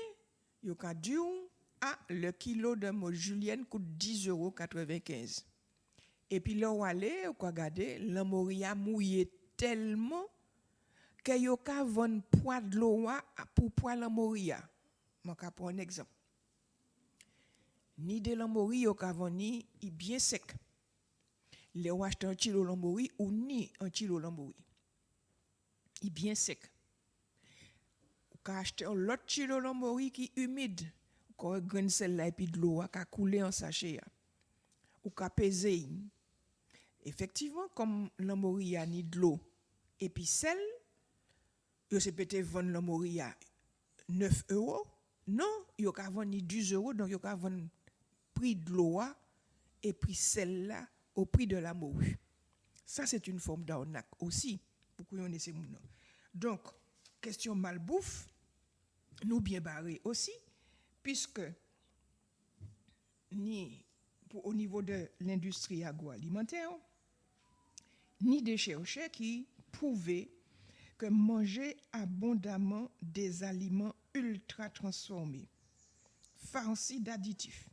yo ka dit le kilo de mode julienne coûte 10,95 €. Et puis là, on allait, on regarder, l'amoria mouillé tellement que yo ka vendre poids de l'eau pour poids l'amoria. Je vais prendre un exemple. Ni de l'amori, yo ka vendre ni bien sec. Les ou acheter un kilo l'amori ou ni un kilo l'amori. Il bien sec. Ou ka acheter l'autre kilo l'amori qui humide. Quand grain sel là et puis de l'eau a coulé en sachet ou ka peser. Effectivement, comme l'amori a ni de l'eau et puis sel, yo se peut vendre l'amori à 9 €. Non, yo ka vendre ni 10 €, donc yo ka vendre prix de l'eau et prix sel là au prix de la morue. Ça c'est une forme d'arnaque aussi pour qu'on ait ces mouvements. Donc, question malbouffe, nous bien barrés aussi, puisque ni au niveau de l'industrie agroalimentaire, ni des chercheurs qui prouvaient que manger abondamment des aliments ultra transformés, farcis d'additifs,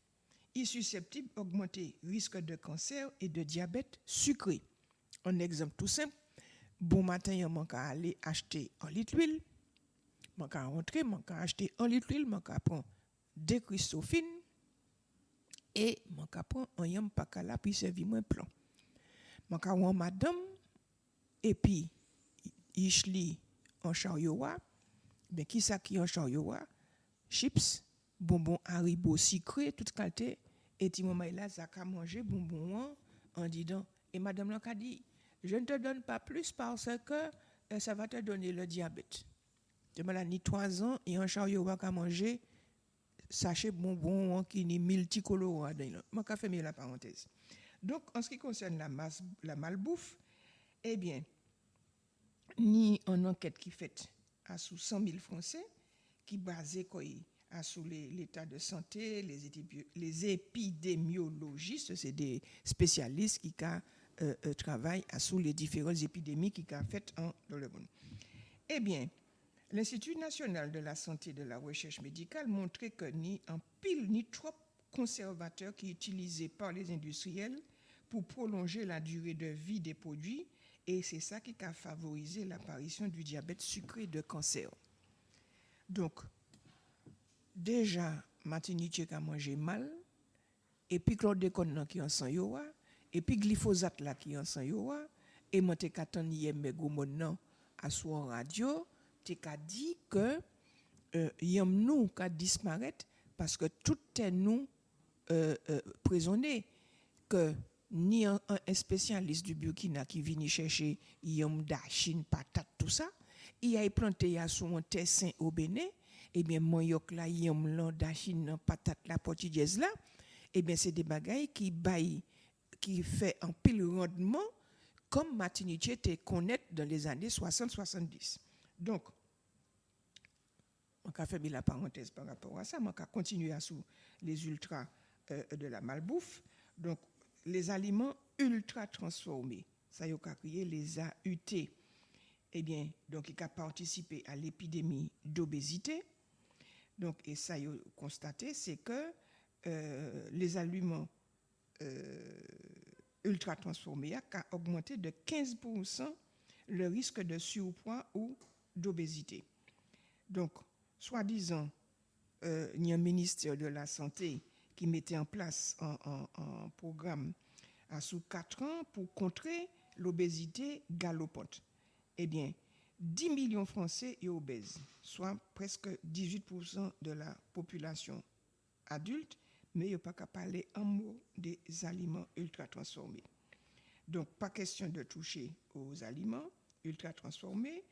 est susceptible d'augmenter le risque de cancer et de diabète sucré. Un exemple tout simple, bon matin, il manque à aller acheter 1 litre d'huile, manque à rentrer, manque à acheter 1 litre d'huile, manque à prendre 2 cristaux fines et manque à prendre un yam pakala puis servir moins plan. Manque à one madame et puis ishli en chariowa, ben qui ça qui en chariowa? Chips, bonbons Haribo sucré toute qualité et ti maman là ça ka manger bonbons en disant et madame là a dit je ne te donne pas plus parce que ça va te donner le diabète. De malade ni 3 ans et en chariowa ka manger sachet bonbons qui ni multicolorants dedans. Moi ka fermer la parenthèse. Donc en ce qui concerne la malbouffe, eh bien ni en enquête qui faite à sous 100 000 Français qui basé sur l'état de santé, les épidémiologistes, c'est des spécialistes qui travaillent sur les différentes épidémies qui ont faites dans le monde. Eh bien, l'Institut national de la santé et de la recherche médicale montrait que ni en pile ni trop conservateurs qui utilisés par les industriels pour prolonger la durée de vie des produits, et c'est ça qui a favorisé l'apparition du diabète sucré et de cancer. Donc, déjà, Martinique a mangé mal, et puis chlordécone qui en sang yowa, et puis glyphosate là qui en sang yowa, et moi te katan yem megomon à son radio, te ka dit que yam nous ka disparaître parce que tout est nous prisonnier que ni un spécialiste du Burkina qui vient chercher yam dachine patate tout ça, il a planté à son tessin au Bénin, et bien moyok là yam lan dachine patate la portugaise là, et bien c'est des bagailles qui fait un pile rendement comme Martinique était connaître dans les années 60-70. Donc, on a fait la parenthèse par rapport à ça, on a continué à sous les ultras de la malbouffe. Donc, les aliments ultra transformés, ça y a crié les AUT. Eh bien, donc, il a participé à l'épidémie d'obésité. Donc, et ça y a constaté, c'est que les aliments ultra transformés a augmenté de 15% le risque de surpoids ou d'obésité. Donc, soi-disant, il y a un ministère de la Santé qui mettait en place un programme à sous 4 ans pour contrer l'obésité galopante. Eh bien, 10 millions de Français sont obèses, soit presque 18% de la population adulte, mais il n'y a pas qu'à parler un mot des aliments ultra transformés. Donc, pas question de toucher aux aliments ultra transformés,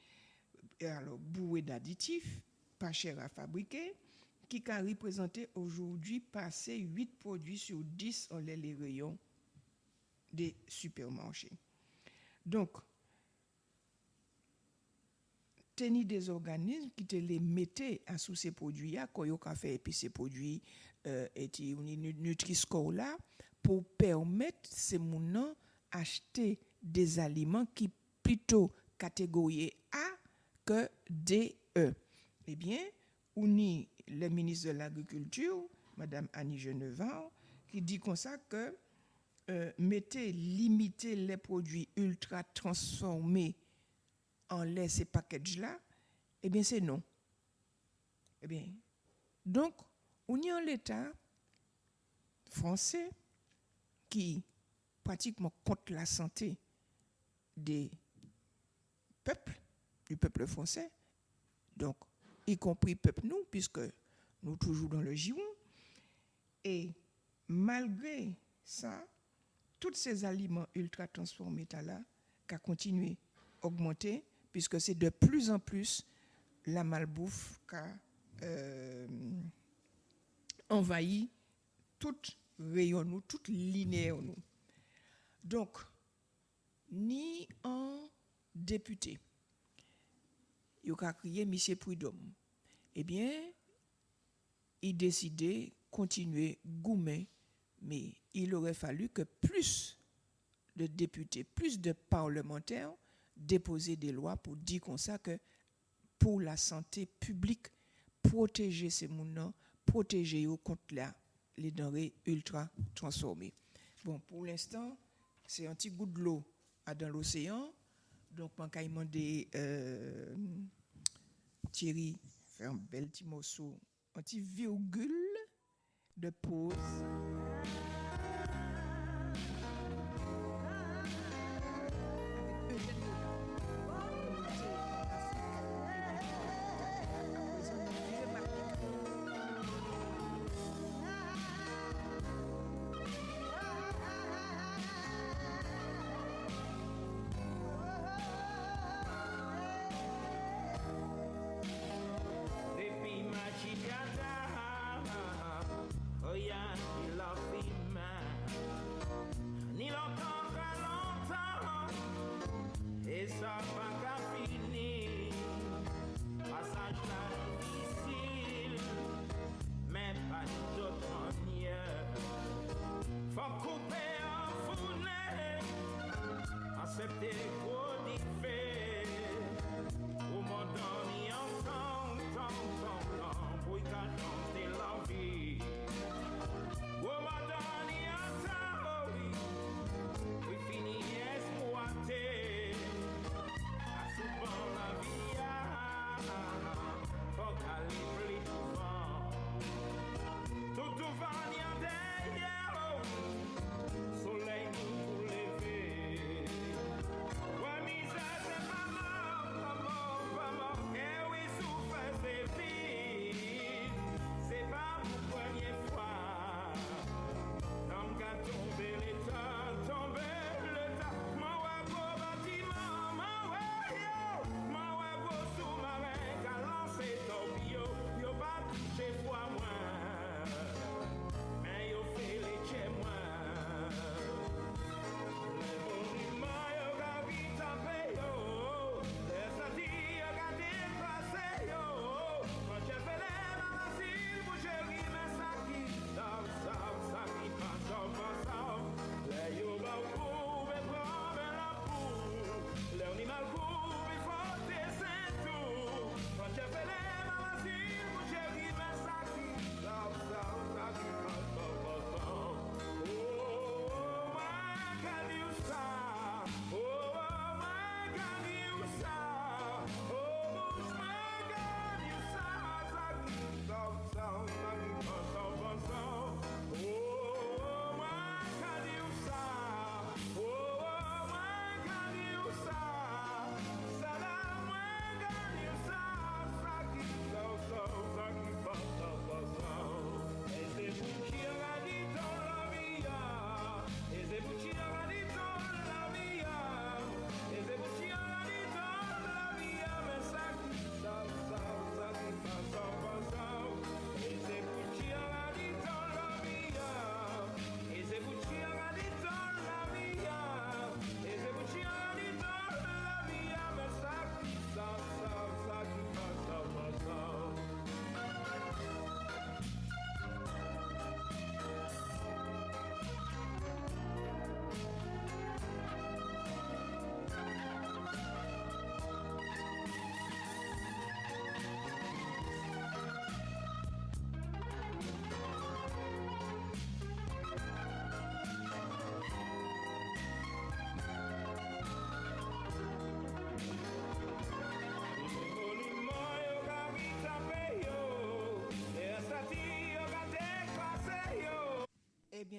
alors bourrés d'additifs, pas cher à fabriquer, qui a représenté aujourd'hui passer 8 produits sur 10 en les rayons des supermarchés. Donc, tenir des organismes qui te les mettaient à sous ces produits, quand ils ont fait et puis ces produits et Nutri-Score là, pour permettre ces mounons acheter des aliments qui plutôt catégorie A que D, E. Eh bien, on y le ministre de l'Agriculture, Madame Annie Genevard, qui dit comme ça que limiter les produits ultra transformés en lait, ces packages-là, eh bien, c'est non. Eh bien, donc, on y a l'État français qui pratiquement contre la santé des peuples, du peuple français, donc, y compris peuple nous, puisque nous toujours dans le giron. Et malgré ça, tous ces aliments ultra transformés là, qui continué à augmenter, puisque c'est de plus en plus la malbouffe qui a envahi toute rayon nous, toute linéaire nous. Donc, ni un député, il a crié M. Prudhomme, eh bien, il décidait de continuer goumer, mais il aurait fallu que plus de députés, plus de parlementaires déposer des lois pour dire comme ça que pour la santé publique, protéger ces mounons, protéger eux contre les denrées ultra transformées. Bon, pour l'instant, c'est un petit goût de l'eau dans l'océan. Donc, on va demander Thierry faire un bel petit morceau, un petit virgule de pause.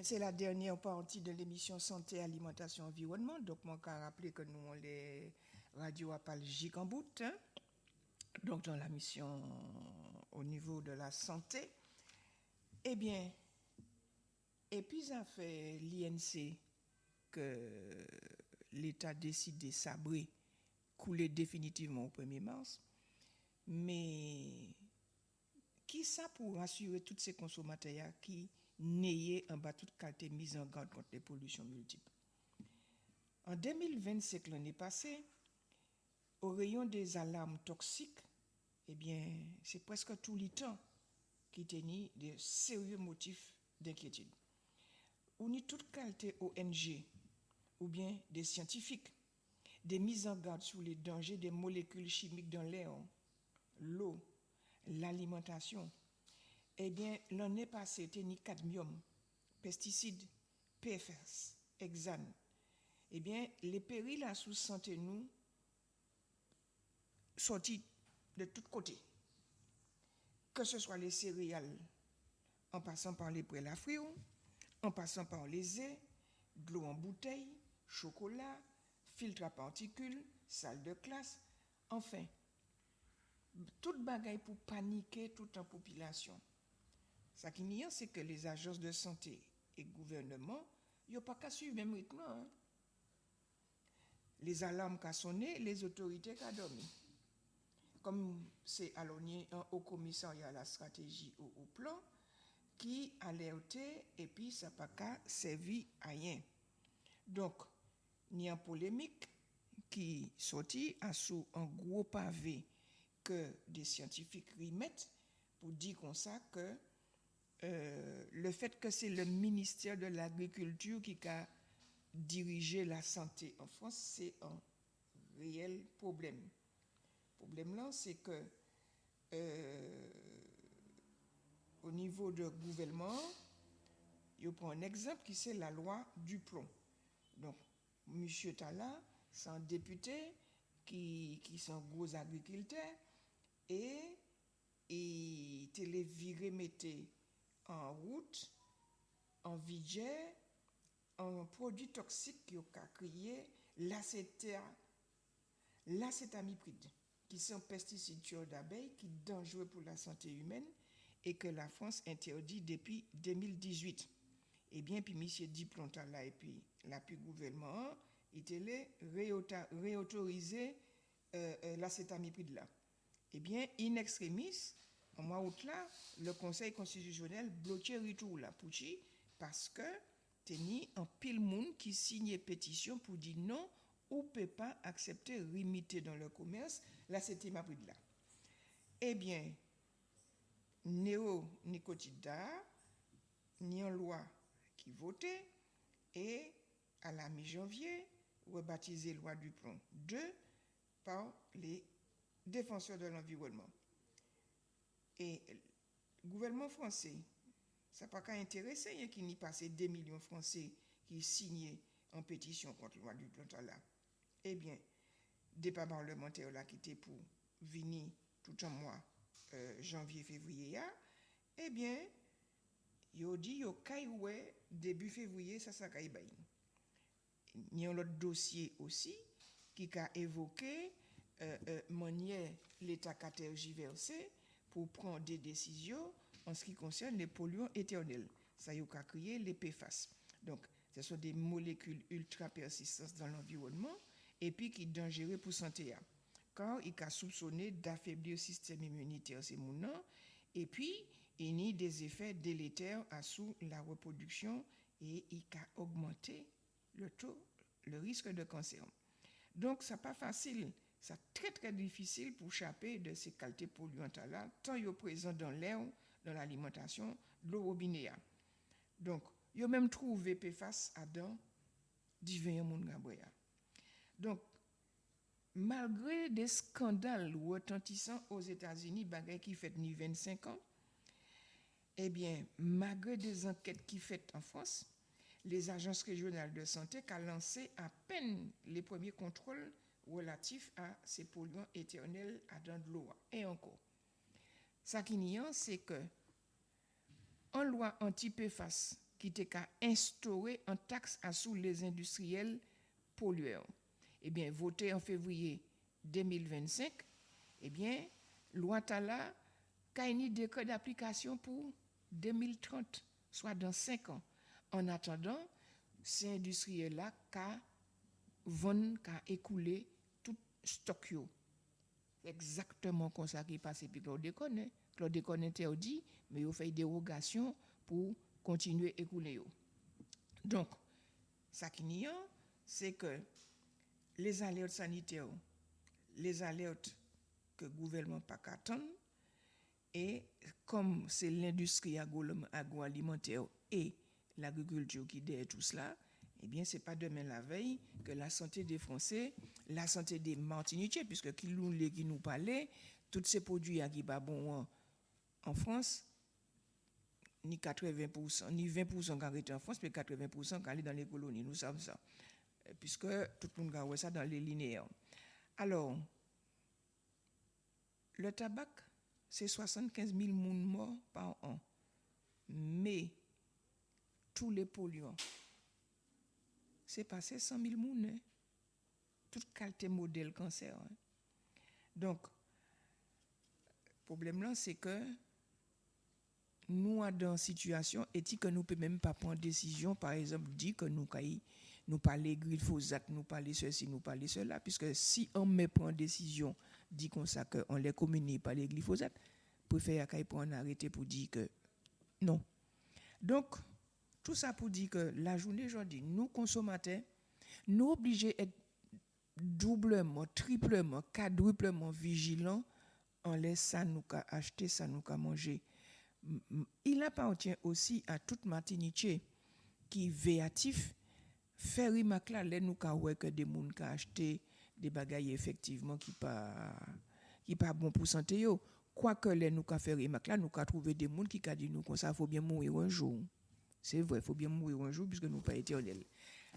c'est la dernière partie de l'émission Santé, Alimentation, Environnement. Donc, moi, je rappeler que nous, on les radios à Palgic en bout. Hein? Donc, dans la mission au niveau de la santé. Eh bien, et puis, ça fait l'INC que l'État décide de sabrer, couler définitivement au 1er mars. Mais qui ça pour assurer tous ces consommateurs qui n'aient en bas toute qualité mise en garde contre les pollutions multiples? En 2025, l'année passée, au rayon des alarmes toxiques, eh bien, c'est presque tout le temps qui tenait de sérieux motifs d'inquiétude. On y toute qualité ONG ou bien des scientifiques, des mises en garde sur les dangers des molécules chimiques dans l'air, l'eau, l'alimentation. Eh bien, l'année passée, tenait cadmium, pesticides, PFAS, hexane. Eh bien, les périls à sous santé nous sortis de tous côtés. Que ce soit les céréales, en passant par les prêts à fruits, en passant par les œufs, de l'eau en bouteille, chocolat, filtre à particules, salle de classe, enfin, toute bagaille pour paniquer toute la population. Ce qui n'y a, c'est que les agences de santé et le gouvernement, ils n'ont pas qu'à suivre le même rythme. Hein? Les alarmes qui ont sonné, les autorités qui ont dormi. Comme c'est alloué un haut commissariat à la stratégie au plan, qui alertait et puis ça n'a pas qu'à servir à rien. Donc, il y a une polémique qui sortit à sous un gros pavé que des scientifiques remettent pour dire comme ça que le fait que c'est le ministère de l'Agriculture qui a dirigé la santé en France, c'est un réel problème. Le problème là, c'est que au niveau du gouvernement, je prends un exemple qui c'est la loi du plomb. Donc, M. Tala, c'est un député qui sont gros agriculteurs et il téléviré mettait en route, en budget, un produit toxique qui a créé l'acétamipride, qui sont pesticides tueurs d'abeilles, qui sont dangereux pour la santé humaine et que la France interdit depuis 2018. Eh bien, puis M. Diplonta là, et puis l'appui gouvernement, il était réautorisé l'acétamipride là. Eh bien, in extremis, en mois août là, le Conseil constitutionnel bloquait retour là, parce que teni un pile monde qui signait pétition pour dire non, ou ne peut pas accepter limiter dans le commerce l'acétamipride là. Eh bien, néonicotida, ni en loi qui votait, et à la mi-janvier, rebaptisé loi du plomb 2 par les défenseurs de l'environnement. Et le gouvernement français, ça n'a pas qu'à intéresser, il y a qui n'y passé 2 millions de Français qui signaient en pétition contre la loi du plomb là. Eh bien, débat parlementaire là qui était pour venir tout un mois, janvier-février, eh bien, yo dit yo kaiwe début février ça kay bay. Il y a un autre dossier aussi qui a évoqué manière l'État a tergiversé pour prendre des décisions en ce qui concerne les polluants éternels. Ça y a créé les PFAS. Donc, ce sont des molécules ultra persistantes dans l'environnement et puis qui sont dangereuses pour la santé. Car il a soupçonné d'affaiblir le système immunitaire ces mounans et puis il y a des effets délétères sous la reproduction et il a augmenté le risque de cancer. Donc, ce n'est pas facile, c'est très très difficile pour échapper de ces qualités polluantes-là, tant ils sont présents dans l'air, dans l'alimentation, l'eau robinet. Donc, ils ont même trouvé PFAS dans divers mondes. Donc, malgré des scandales retentissants aux États-Unis, bagaille qui fait ni 25 ans, eh bien, malgré des enquêtes qui faites en France, les agences régionales de santé ont lancé à peine les premiers contrôles relatifs à ces polluants éternels à dans de l'eau. Et encore, ça qui n'y a, c'est que en loi anti-PFAS qui était qu'à instaurer une taxe à sous les industriels pollueurs. Eh bien, voté en février 2025, eh bien, loi Tala, a un décret d'application pour 2030, soit dans 5 ans. En attendant, ces industriels-là vont écouler tout stock. C'est exactement comme ça qui est passé. Puis Claude Déconne interdit, mais il fait dérogation pour continuer à écouler. Donc, ça qui n'y a, c'est que les alertes sanitaires, les alertes que le gouvernement n'a pas qu'à attendre, et comme c'est l'industrie agroalimentaire et l'agriculture qui derrière tout cela, eh bien, ce n'est pas demain la veille que la santé des Français, la santé des Martiniquais, puisque qui nous parlait, tous ces produits qui ne sont pas bons en France, ni 80%, ni 20% qui arrêtent en France, mais 80% qui allent dans les colonies. Nous savons ça, puisque tout le monde a ça dans les linéaires. Alors, le tabac, c'est 75 000 personnes morts par an. Mais tous les polluants, c'est passé 100 000 personnes. Hein? Toute qualité modèle cancer. Hein? Donc, le problème là, c'est que nous sommes dans une situation éthique que nous ne pouvons même pas prendre décision, par exemple, dire que nous parlons glyphosate, nous parlons ceci, nous parlons cela, puisque si on me prend décision, dit comme ça qu'on les communique par les glyphosates, préfère qu'il prenne un arrêté pour dire que non. Donc, tout ça pour dire que la journée aujourd'hui, nous consommateurs, nous obligés d'être doublement, triplement, quadruplement vigilants en laissant nous acheter, ça nous manger. Il appartient aussi à toute Martinique qui est véatif, faire remarque là, nous avons que des gens qui acheté des bagailles effectivement qui pas bon pour santé yo. Quoique les nous avons fait remarque là, nous avons trouvé des gens qui ont dit nous comme ça, il faut bien mourir un jour. C'est vrai, il faut bien mourir un jour puisque nous pas éternels.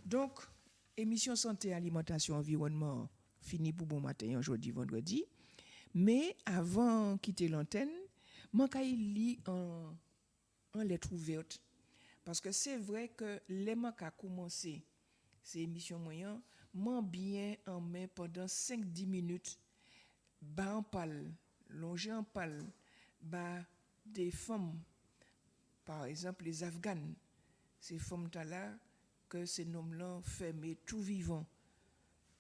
Donc, émission santé, alimentation, environnement, fini pour bon matin aujourd'hui, vendredi. Mais avant de quitter l'antenne, moi, je lis en lettre ouverte. Parce que c'est vrai que les mois qui ont commencé ces émissions moyennes, moi, bien en main pendant 5-10 minutes, en parle, longer en parle, des femmes, par exemple les Afghanes, ces femmes-là, que ces noms-là fermés tout vivant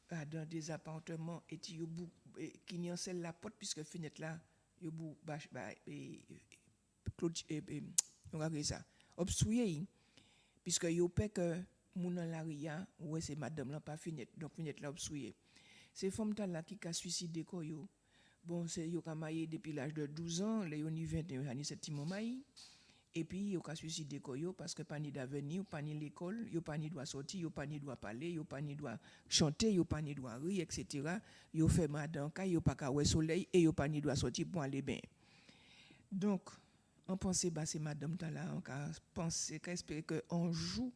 dans des appartements et qui n'y en celle la porte puisque fenêtre là obstrué puisque yo peur que moun dans la ria ouais c'est madame là pas fenêtre donc fenêtre là obstrué ces femmes là qui a suicidé ko yo bon c'est yo ka marié depuis l'âge de 12 ans les yo ni 21 ans ni cette maille et puis yo ka suicidé ko yo parce que pas ni d'avenir pas ni l'école yo pas ni doit sortir yo pas ni doit parler yo pas ni doit chanter yo pas ni doit rire etc. yo fait madame ka yo pas ka ouais soleil et yo pas ni doit sortir pour aller bien donc on pensait c'est madame là on penser qu'espérer que on joue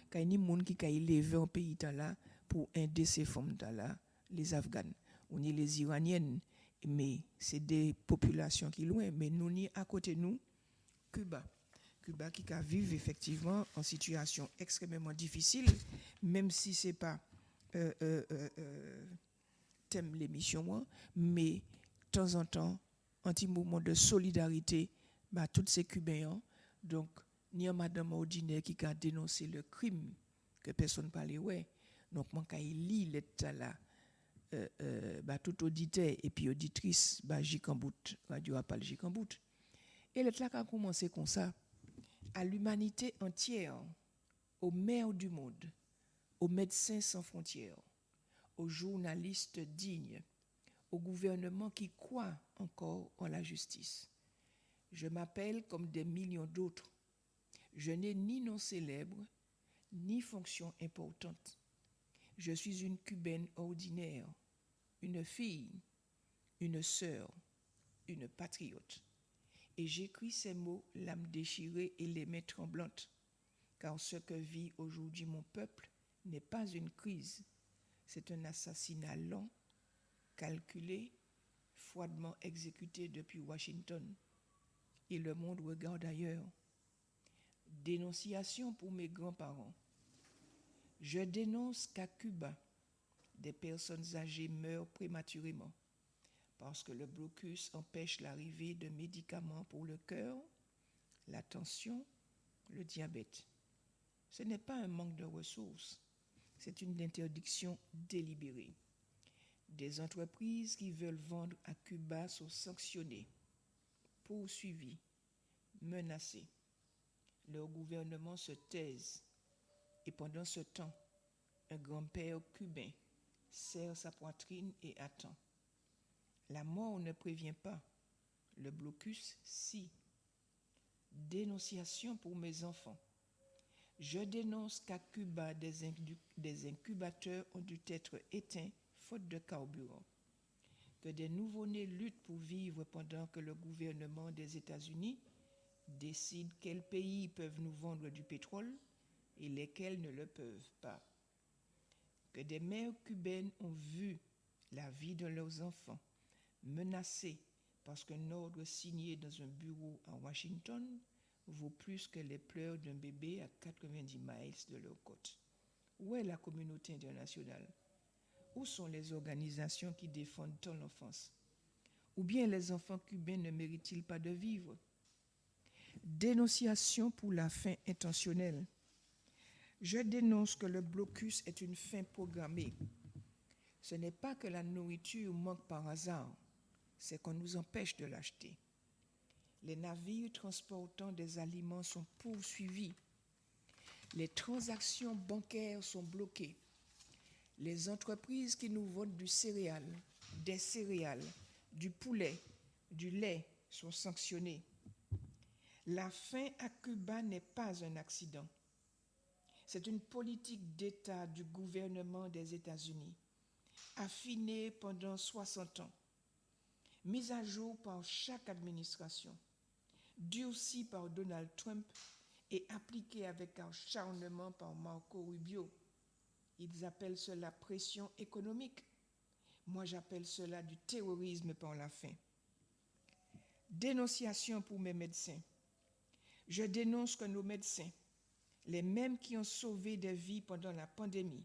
qu'il y a monde qui a élevé un pays là pour aider ces femmes là les Afghanes on est les Iraniennes mais c'est des populations qui loin mais nous ni à côté nous Cuba qui vivent effectivement en situation extrêmement difficile, même si ce n'est pas thème l'émission, mais de temps en temps, un petit mouvement de solidarité, tous ces Cubains, donc, ni un madame ordinaire qui a dénoncé le crime que personne ne parlait, ouais. Donc, moi, quand il lit l'état là, tout auditeur et puis auditrice, Jikambout, Radio Apal Jikambout. Et l'état a commencé comme ça. À l'humanité entière, aux maires du monde, aux médecins sans frontières, aux journalistes dignes, au gouvernement qui croit encore en la justice. Je m'appelle comme des millions d'autres. Je n'ai ni nom célèbre, ni fonction importante. Je suis une Cubaine ordinaire, une fille, une sœur, une patriote. Et j'écris ces mots, l'âme déchirée et les mains tremblantes, car ce que vit aujourd'hui mon peuple n'est pas une crise, c'est un assassinat lent, calculé, froidement exécuté depuis Washington. Et le monde regarde ailleurs. Dénonciation pour mes grands-parents. Je dénonce qu'à Cuba, des personnes âgées meurent prématurément parce que le blocus empêche l'arrivée de médicaments pour le cœur, la tension, le diabète. Ce n'est pas un manque de ressources, c'est une interdiction délibérée. Des entreprises qui veulent vendre à Cuba sont sanctionnées, poursuivies, menacées. Leur gouvernement se taise et pendant ce temps, un grand-père cubain serre sa poitrine et attend. La mort ne prévient pas, le blocus si. Dénonciation pour mes enfants. Je dénonce qu'à Cuba, des incubateurs ont dû être éteints faute de carburant, que des nouveau-nés luttent pour vivre pendant que le gouvernement des États-Unis décide quels pays peuvent nous vendre du pétrole et lesquels ne le peuvent pas, que des mères cubaines ont vu la vie de leurs enfants menacée parce qu'un ordre signé dans un bureau à Washington vaut plus que les pleurs d'un bébé à 90 miles de leur côte. Où est la communauté internationale? Où sont les organisations qui défendent tant l'enfance? Ou bien les enfants cubains ne méritent-ils pas de vivre? Dénonciation pour la faim intentionnelle. Je dénonce que le blocus est une faim programmée. Ce n'est pas que la nourriture manque par hasard, c'est qu'on nous empêche de l'acheter. Les navires transportant des aliments sont poursuivis. Les transactions bancaires sont bloquées. Les entreprises qui nous vendent des céréales, du poulet, du lait sont sanctionnées. La faim à Cuba n'est pas un accident. C'est une politique d'État du gouvernement des États-Unis, affinée pendant 60 ans, mise à jour par chaque administration, durcie par Donald Trump et appliquée avec acharnement par Marco Rubio. Ils appellent cela pression économique. Moi, j'appelle cela du terrorisme par la faim. Dénonciation pour mes médecins. Je dénonce que nos médecins, les mêmes qui ont sauvé des vies pendant la pandémie,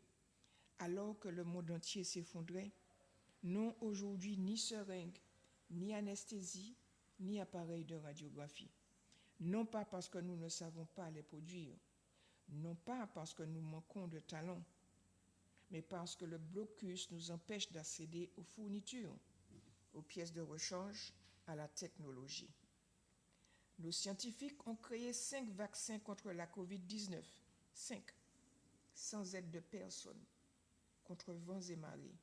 alors que le monde entier s'effondrait, n'ont aujourd'hui ni seringue, ni anesthésie, ni appareil de radiographie. Non pas parce que nous ne savons pas les produire, non pas parce que nous manquons de talent, mais parce que le blocus nous empêche d'accéder aux fournitures, aux pièces de rechange, à la technologie. Nos scientifiques ont créé 5 vaccins contre la COVID-19, 5, sans aide de personne, contre vents et marées,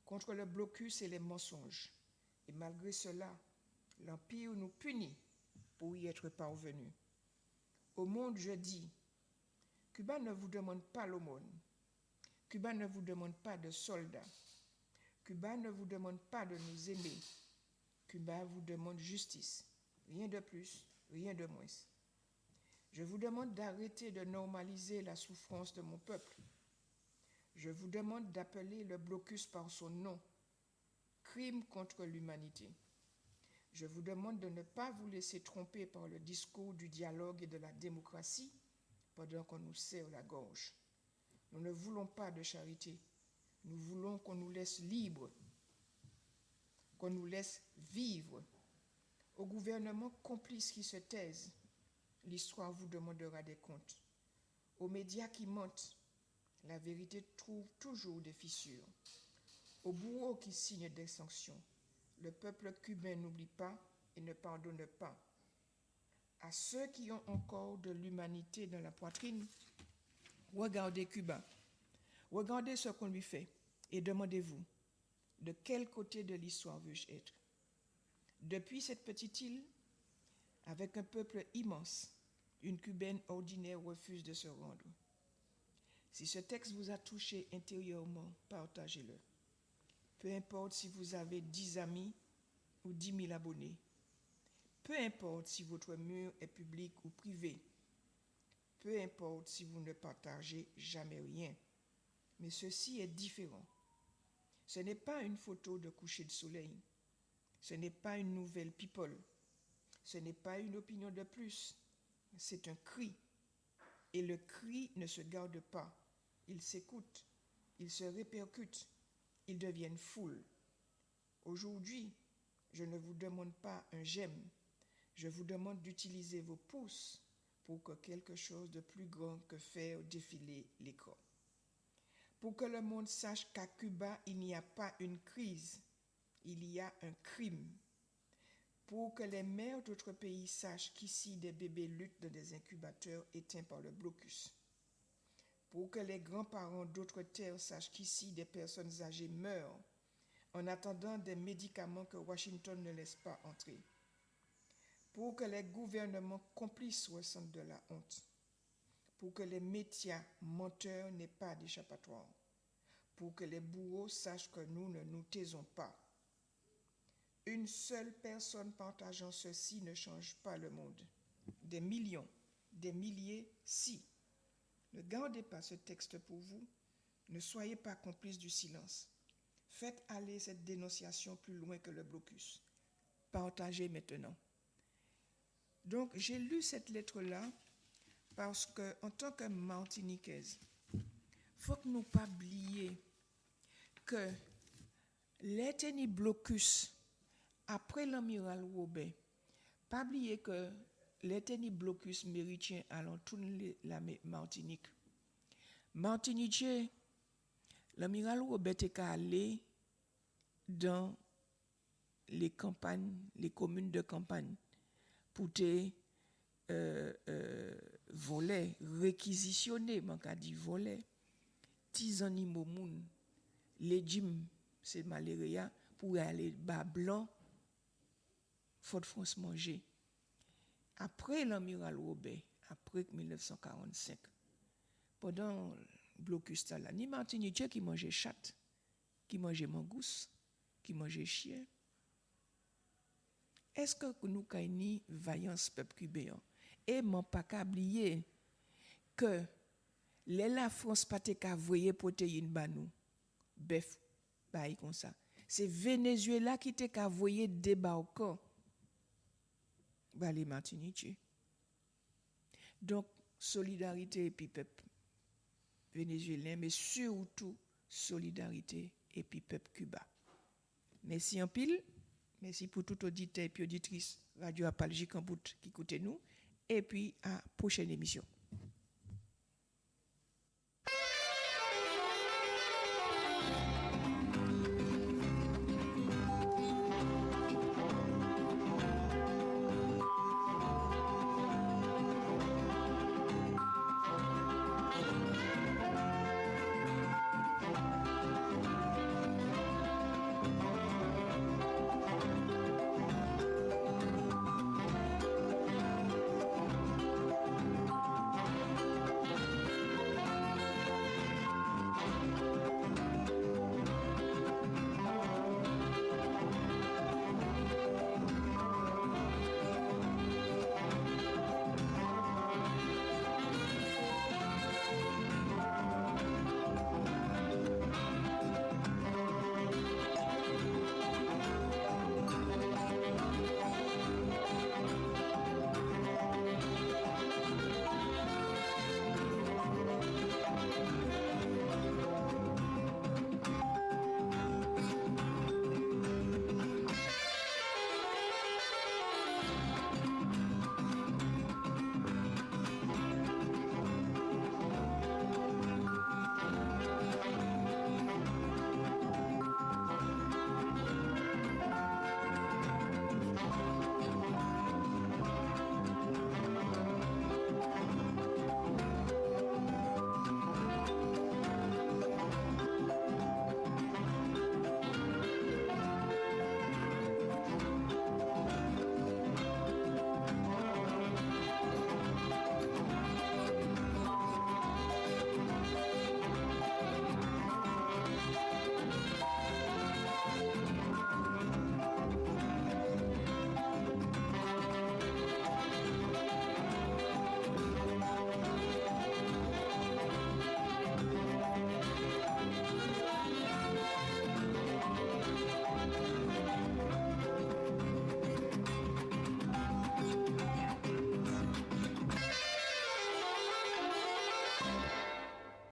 contre le blocus et les mensonges. Et malgré cela, l'Empire nous punit pour y être parvenu. Au monde, je dis, Cuba ne vous demande pas l'aumône. Cuba ne vous demande pas de soldats. Cuba ne vous demande pas de nous aimer. Cuba vous demande justice. Rien de plus, rien de moins. Je vous demande d'arrêter de normaliser la souffrance de mon peuple. Je vous demande d'appeler le blocus par son nom, crime contre l'humanité. Je vous demande de ne pas vous laisser tromper par le discours du dialogue et de la démocratie pendant qu'on nous serre la gorge. Nous ne voulons pas de charité. Nous voulons qu'on nous laisse libres, qu'on nous laisse vivre. Au gouvernement complice qui se taise, l'histoire vous demandera des comptes. Aux médias qui mentent, la vérité trouve toujours des fissures. Aux bourreaux qui signent des sanctions, le peuple cubain n'oublie pas et ne pardonne pas. À ceux qui ont encore de l'humanité dans la poitrine, regardez Cuba, regardez ce qu'on lui fait et demandez-vous, de quel côté de l'histoire veux-je être? Depuis cette petite île, avec un peuple immense, une Cubaine ordinaire refuse de se rendre. Si ce texte vous a touché intérieurement, partagez-le. Peu importe si vous avez 10 amis ou 10 000 abonnés. Peu importe si votre mur est public ou privé. Peu importe si vous ne partagez jamais rien. Mais ceci est différent. Ce n'est pas une photo de coucher de soleil. Ce n'est pas une nouvelle people. Ce n'est pas une opinion de plus. c'est un cri. Et le cri ne se garde pas. Il s'écoute, il se répercute, ils deviennent foule. Aujourd'hui, je ne vous demande pas un j'aime, je vous demande d'utiliser vos pouces pour que quelque chose de plus grand que faire défiler l'écran. Pour que le monde sache qu'à Cuba, il n'y a pas une crise, il y a un crime. Pour que les mères d'autres pays sachent qu'ici, des bébés luttent dans des incubateurs éteints par le blocus. Pour que les grands-parents d'autres terres sachent qu'ici, des personnes âgées meurent en attendant des médicaments que Washington ne laisse pas entrer. Pour que les gouvernements complices ressentent de la honte. Pour que les médias menteurs n'aient pas d'échappatoire. Pour que les bourreaux sachent que nous ne nous taisons pas. Une seule personne partageant ceci ne change pas le monde. Des millions, des milliers, si. Ne gardez pas ce texte pour vous. Ne soyez pas complices du silence. Faites aller cette dénonciation plus loin que le blocus. Partagez maintenant. Donc, j'ai lu cette lettre-là parce que, en tant que Martiniquaise, il faut que nous ne pas oublier que les blocus après l'amiral Robert, pas oublier que les blocus méritiens allons tourner la Martinique. Martinique, l'amiral Robert est allé dans les campagnes, les communes de campagne, pour te voler, réquisitionner, man ka di voler, petits animaux moun, les gym, c'est malaria, pour aller bas blanc, Fort France manger. Après l'amiral Robert, après 1945, pendant le blocus là, ni Martinique qui mangeait chat, qui mangeait mangousse, qui mangeait chien. Est-ce que nous avons une vaillance peuple cubain? Et mon pas qu'à oublier que la France pas qu'à voyer protéines banou, bœuf, bail comme ça. C'est Venezuela qui t'a qu'à voyer débarquant. Bah les Martinique. Donc solidarité et puis peuple vénézuélien, mais surtout solidarité et puis peuple cubain. Merci en pile. Merci pour tout auditeur et puis auditrice Radio Apalgie Kambout qui écoutez nous. Et puis à prochaine émission.